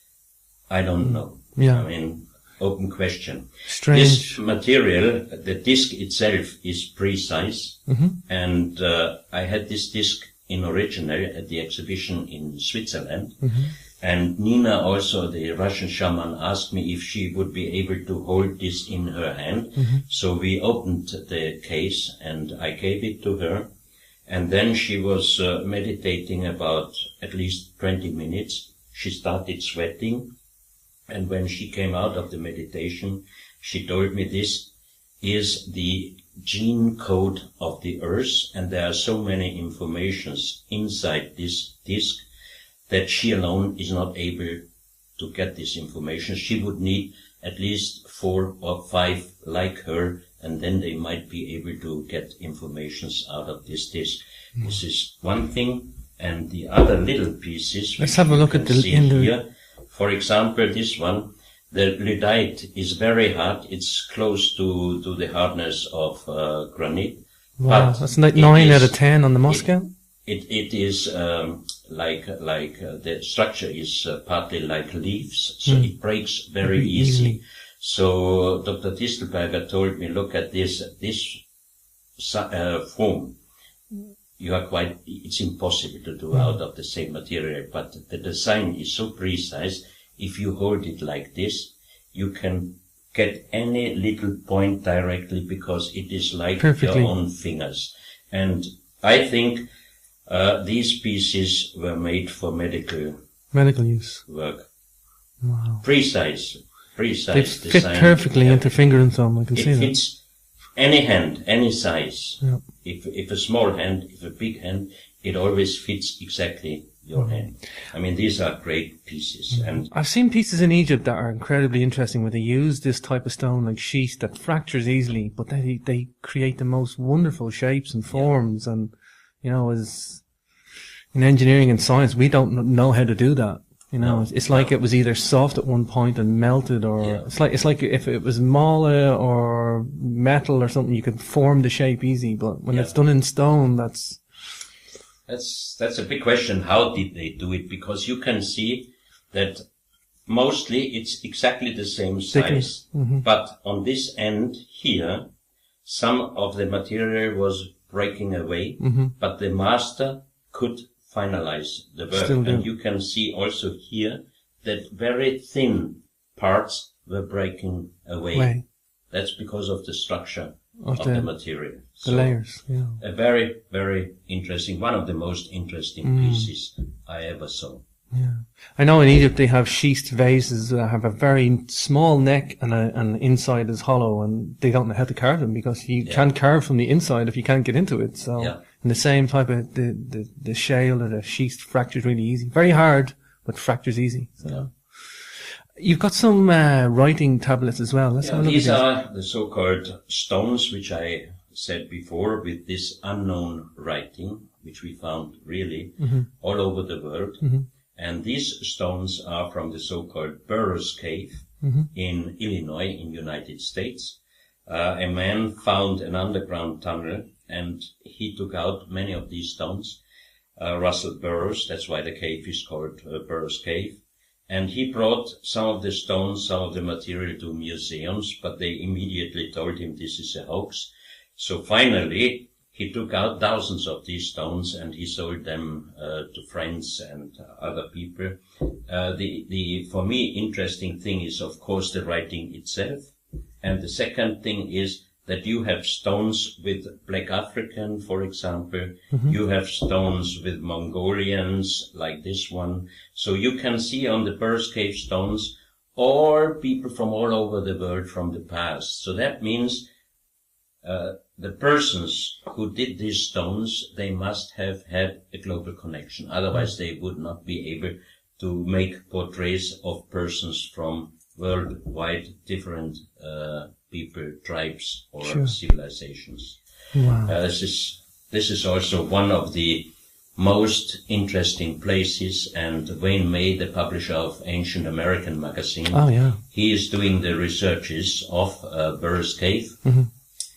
I don't know. Yeah. I mean, open question. Strange. This material, the disc itself is precise, and I had this disc in original at the exhibition in Switzerland, and Nina, also the Russian shaman, asked me if she would be able to hold this in her hand. So we opened the case and I gave it to her, and then she was meditating about at least 20 minutes. She started sweating. And when she came out of the meditation, she told me this is the gene code of the earth, and there are so many informations inside this disc that she alone is not able to get this information. She would need at least 4 or 5 like her, and then they might be able to get informations out of this disk. This is one thing, and the other little pieces. Let's have a look at the here. For example, this one, the lyddite is very hard. It's close to the hardness of granite. Wow, that's like 9 out of 10 on the Moscow. It is the structure is partly like leaves, so it breaks very easy. So Dr. Distelberger told me, look at this form. It's impossible to do out of the same material, but the design is so precise. If you hold it like this, you can get any little point directly because it is like your own fingers. And I think these pieces were made for medical use work. Wow. Precise they design. Fit perfectly into finger and thumb. I can see that. It fits any hand, any size. Yeah. If a small hand, if a big hand, it always fits exactly your hand. I mean, these are great pieces. And I've seen pieces in Egypt that are incredibly interesting where they use this type of stone like schist that fractures easily, but they create the most wonderful shapes and forms. And, you know, as in engineering and science, we don't know how to do that. You know, it's like it was either soft at one point and melted, or it's like if it was mala or metal or something, you could form the shape easy. But when it's done in stone, that's a big question. How did they do it? Because you can see that mostly it's exactly the same size, but on this end here, some of the material was breaking away, but the master could finalize the work. And you can see also here that very thin parts were breaking away. That's because of the structure of the material. The layers, A very, very interesting, one of the most interesting pieces I ever saw. Yeah. I know in Egypt they have schist vases that have a very small neck and inside is hollow, and they don't know how to carve them because you can't carve from the inside if you can't get into it. So, and the same type of, the shale or the schist fractures really easy. Very hard, but fractures easy. So. You've got some writing tablets as well. Let's have a look at these are the so-called stones, which I said before, with this unknown writing, which we found really all over the world. And these stones are from the so-called Burroughs Cave in Illinois, in United States. A man found an underground tunnel, and he took out many of these stones. Russell Burroughs, that's why the cave is called Burroughs Cave. And he brought some of the stones, some of the material to museums, but they immediately told him this is a hoax. So finally, he took out thousands of these stones and he sold them to friends and other people. The for me interesting thing is, of course, the writing itself. And the second thing is that you have stones with Black African, for example. You have stones with Mongolians, like this one. So you can see on the Burroughs Cave stones all people from all over the world from the past. So that means the persons who did these stones, they must have had a global connection. Otherwise they would not be able to make portraits of persons from worldwide different people, tribes, or civilizations. Wow. This is also one of the most interesting places, and Wayne May, the publisher of Ancient American magazine, he is doing the researches of Burroughs Cave.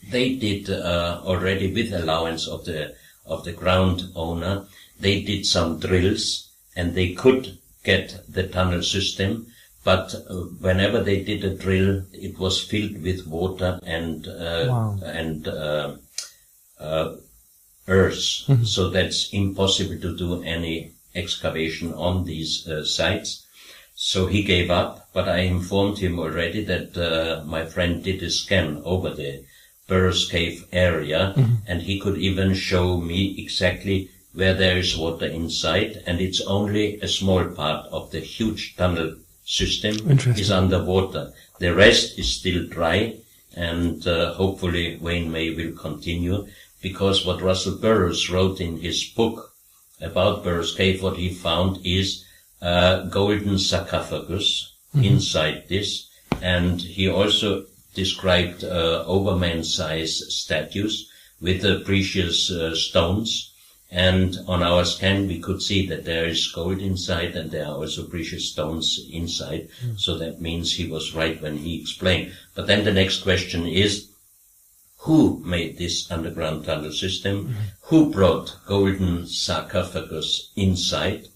They did already, with allowance of the ground owner, they did some drills, and they could get the tunnel system. But whenever they did a drill, it was filled with water and earth. So that's impossible to do any excavation on these sites. So he gave up, but I informed him already that my friend did a scan over the Burroughs Cave area, and he could even show me exactly where there is water inside, and it's only a small part of the huge tunnel system is underwater. The rest is still dry, and hopefully Wayne May will continue, because what Russell Burroughs wrote in his book about Burroughs Cave, what he found is golden sarcophagus inside this, And he also described overman-size statues with precious stones. And on our scan, we could see that there is gold inside and there are also precious stones inside. So that means he was right when he explained. But then the next question is, who made this underground tunnel system? Who brought golden sarcophagus inside?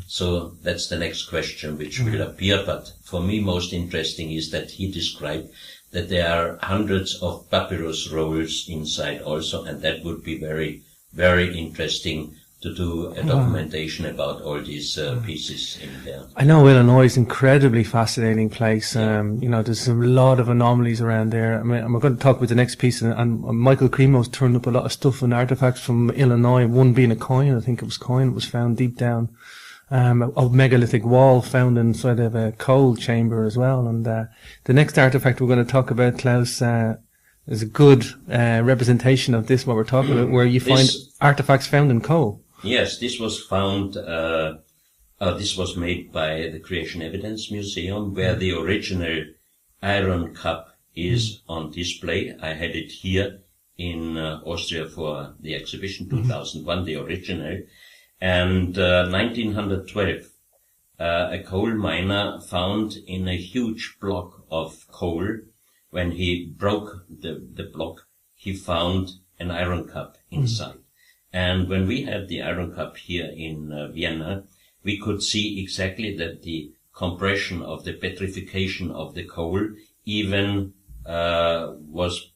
So that's the next question which will appear. But for me, most interesting is that he described that there are hundreds of papyrus rolls inside also, and that would be very, very interesting to do a documentation about all these pieces in there. I know Illinois is an incredibly fascinating place. There's a lot of anomalies around there. I mean, I'm going to talk about the next piece, and Michael Cremo's turned up a lot of stuff and artifacts from Illinois, one being a coin. I think it was coin. It was found deep down, a megalithic wall found inside of a coal chamber as well. And the next artifact we're going to talk about, Klaus, is a good representation of this, what we're talking about, where you find artifacts found in coal. Yes, this was found, this was made by the Creation Evidence Museum, where the original iron cup is on display. I had it here in Austria for the exhibition 2001, the original. And 1912, a coal miner found in a huge block of coal, when he broke the block, he found an iron cup inside. And when we had the iron cup here in Vienna, we could see exactly that the compression of the petrification of the coal even was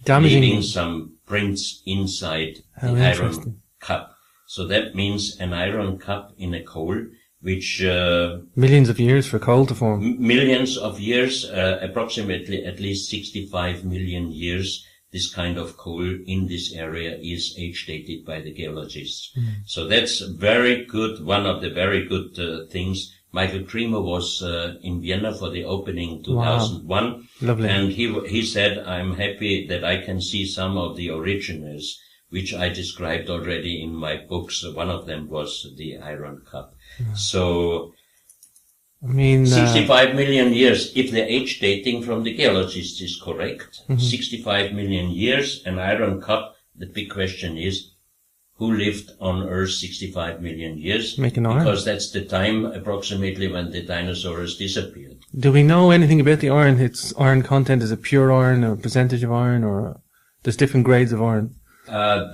leaving some prints inside the iron cup. So that means an iron cup in a coal, which millions of years for coal to form. Millions of years, approximately at least 65 million years. This kind of coal in this area is age-dated by the geologists. So that's very good, one of the very good things. Michael Cremo was in Vienna for the opening 2001. Wow. Lovely. And he said, I'm happy that I can see some of the originals, which I described already in my books. One of them was the iron cup. So, I mean, 65 million years, if the age dating from the geologists is correct, 65 million years, an iron cup, the big question is, who lived on Earth 65 million years? Because that's the time approximately when the dinosaurs disappeared. Do we know anything about the iron? Its iron content, is it pure iron or percentage of iron, or there's different grades of iron?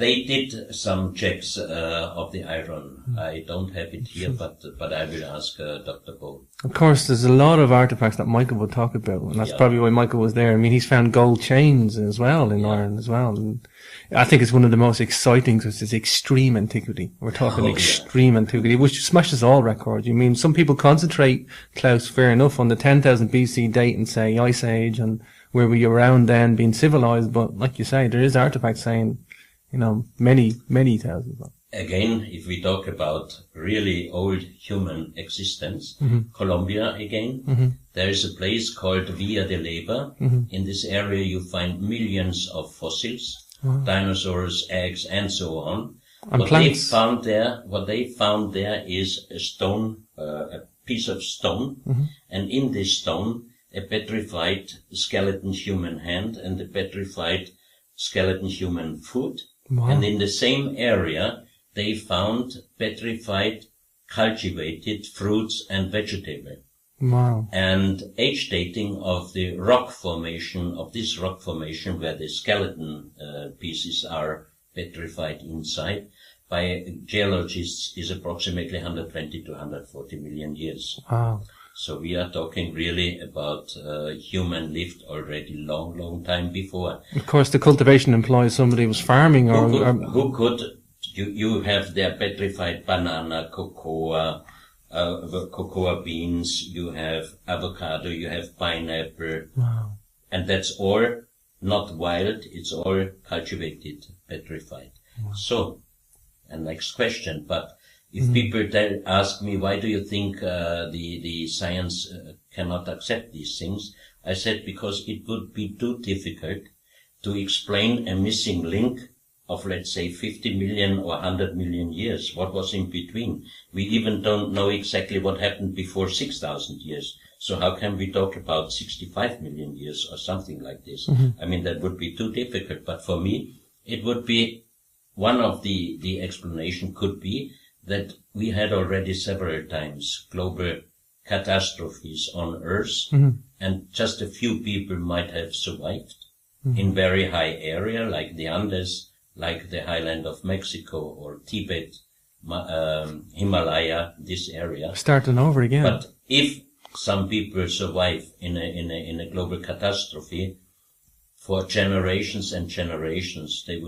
They did some checks of the iron. I don't have it here, but I will ask Dr. Bo. Of course, there's a lot of artifacts that Michael would talk about, and that's probably why Michael was there. I mean, he's found gold chains as well in iron as well. And I think it's one of the most exciting, because it's extreme antiquity. We're talking extreme antiquity, which smashes all records. You mean, some people concentrate, Klaus, fair enough, on the 10,000 BC date and say Ice Age and where we were around then being civilized, but like you say, there is artifacts saying, many, many thousands. Again, if we talk about really old human existence, Colombia again, there is a place called Villa de Leyva. In this area you find millions of fossils, dinosaurs, eggs, and so on. What they found there is a stone, a piece of stone, and in this stone, a petrified skeleton human hand and a petrified skeleton human foot. And in the same area, they found petrified, cultivated fruits and vegetables. And age dating of the rock formation, of this rock formation where the skeleton pieces are petrified inside, by geologists is approximately 120 to 140 million years. So we are talking really about human lived already long time before. Of course, the cultivation implies somebody was farming who could you have their petrified banana, cocoa beans, you have avocado, you have pineapple. And that's all not wild, it's all cultivated, petrified. So, and next question, but if people ask me, why do you think the science cannot accept these things? I said, because it would be too difficult to explain a missing link of, let's say, 50 million or 100 million years. What was in between? We even don't know exactly what happened before 6,000 years. So how can we talk about 65 million years or something like this? I mean, that would be too difficult. But for me, it would be one of the explanation could be that we had already several times global catastrophes on Earth, and just a few people might have survived in very high area like the Andes, like the highland of Mexico or Tibet, Himalaya, this area. Starting over again. But if some people survive in a global catastrophe, for generations and generations, they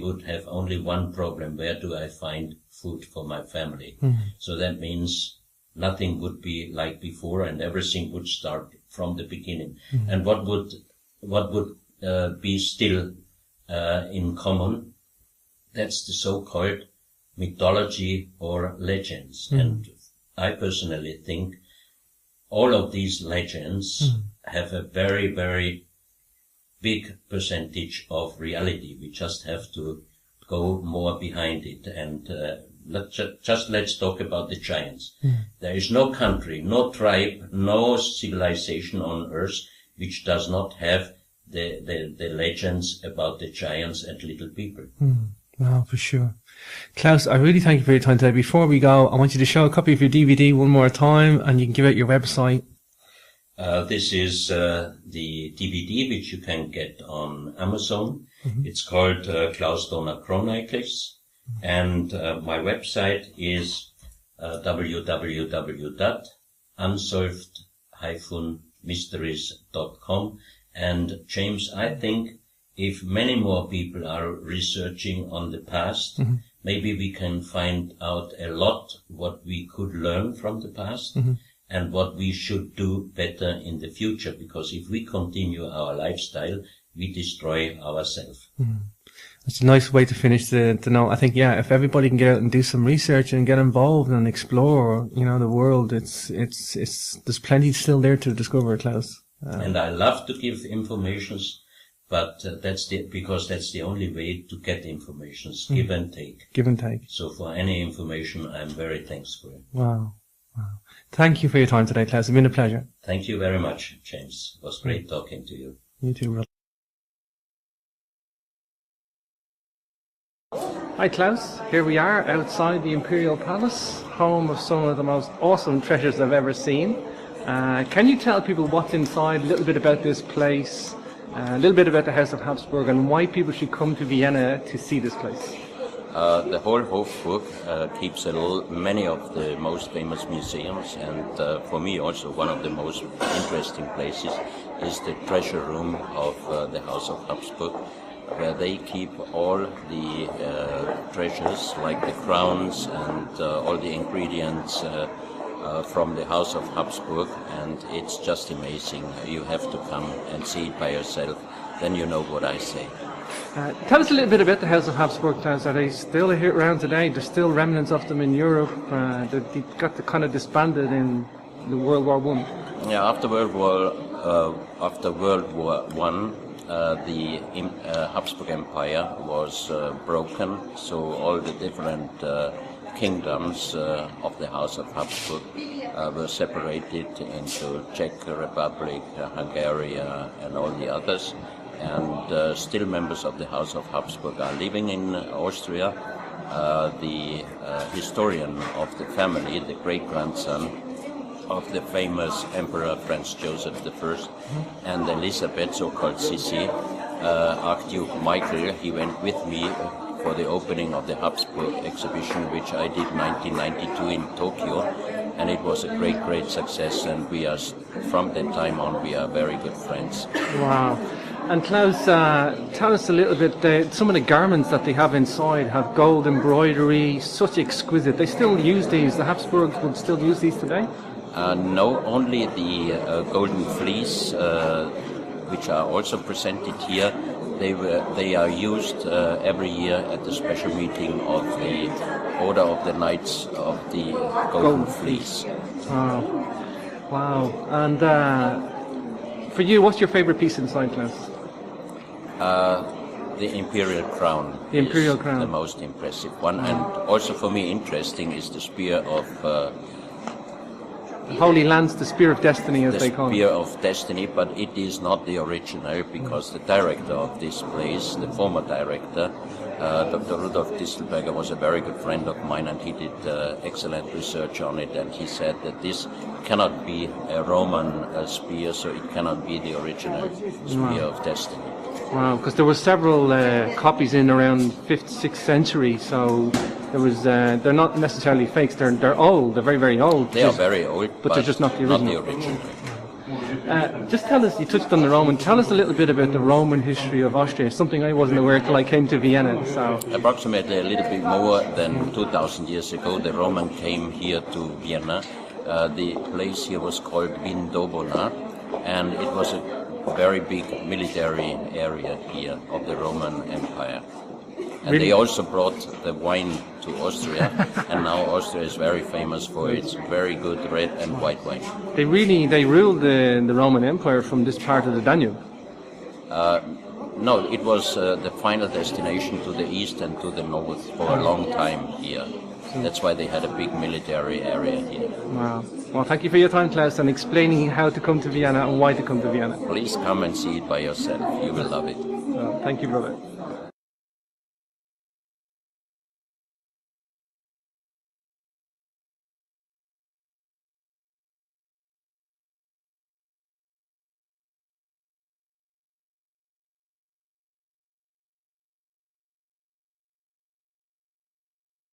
would have only one problem: where do I find food for my family? So that means nothing would be like before, and everything would start from the beginning. And what would be still in common? That's the so-called mythology or legends. And I personally think all of these legends have a very, very big percentage of reality. We just have to go more behind it. And let's talk about the giants. There is no country, no tribe, no civilization on Earth which does not have the legends about the giants and little people. Wow, for sure. Klaus, I really thank you for your time today. Before we go, I want you to show a copy of your DVD one more time, and you can give out your website. This is the DVD which you can get on Amazon. It's called Klaus Dona Chronicles, and my website is www.unsolved-mysteries.com. And James, I think if many more people are researching on the past, maybe we can find out a lot what we could learn from the past and what we should do better in the future. Because if we continue our lifestyle, we destroy ourselves. It's a nice way to finish the note. I think, yeah, if everybody can get out and do some research and get involved and explore, the world, there's plenty still there to discover, Klaus. And I love to give informations, but because that's the only way to get informations, give and take. Give and take. So for any information, I'm very thankful. Wow. Thank you for your time today, Klaus. It's been a pleasure. Thank you very much, James. It was great talking to you. You too, brother. Hi, Klaus. Here we are outside the Imperial Palace, home of some of the most awesome treasures I've ever seen. Can you tell people what's inside, a little bit about this place, a little bit about the House of Habsburg, and why people should come to Vienna to see this place? The whole Hofburg keeps many of the most famous museums, and for me also one of the most interesting places is the treasure room of the House of Habsburg, where they keep all the treasures like the crowns and all the ingredients from the House of Habsburg, and it's just amazing. You have to come and see it by yourself, then you know what I say. Tell us a little bit about the House of Habsburg, Klaus. Are they still here around today? There's still remnants of them in Europe. They got kind of disbanded in the World War I. Yeah, after World War I, the Habsburg Empire was broken, so all the different kingdoms of the House of Habsburg were separated into Czech Republic, Hungary, and all the others. And still members of the House of Habsburg are living in Austria. The historian of the family, the great-grandson of the famous Emperor Franz Joseph I and Elizabeth, so-called Sissi, Archduke Michael, he went with me for the opening of the Habsburg exhibition, which I did 1992 in Tokyo, and it was a great success, and we are, from that time on, we are very good friends. Wow. And Klaus, tell us a little bit, some of the garments that they have inside have gold embroidery, such exquisite. They still use these, the Habsburgs would still use these today? No, only the golden fleece, which are also presented here. They are used every year at the special meeting of the Order of the Knights of the Golden Fleece. Wow. And for you, what's your favorite piece inside, Klaus? The Imperial Crown. The Imperial Crown. The most impressive one. And also for me interesting is the spear of Holy Lance, the Spear of Destiny, as The they call Spear it. of Destiny, but it is not the original, because the director of this place, the former director, Dr. Rudolf Distelberger, was a very good friend of mine, and he did excellent research on it, and he said that this cannot be a Roman spear, so it cannot be the original Spear of Destiny. Wow, because there were several copies in around 5th, 6th century, so there was they're not necessarily fakes. They're old. They're very, very old. They are very old, but they're just not the original. Just tell us, you touched on the Roman, tell us a little bit about the Roman history of Austria, something I wasn't aware till I came to Vienna. So approximately a little bit more than 2,000 years ago, the Roman came here to Vienna. The place here was called Vindobona, and it was a very big military area here of the Roman Empire. And Really? they also brought the wine to Austria, and now Austria is very famous for its very good red and white wine. they ruled the Roman Empire from this part of the Danube. No, it was the final destination to the east and to the north for a long time here. That's why they had a big military area here. Wow. Well, thank you for your time, Klaus, and explaining how to come to Vienna and why to come to Vienna. Please come and see it by yourself. You will love it. Thank you, brother.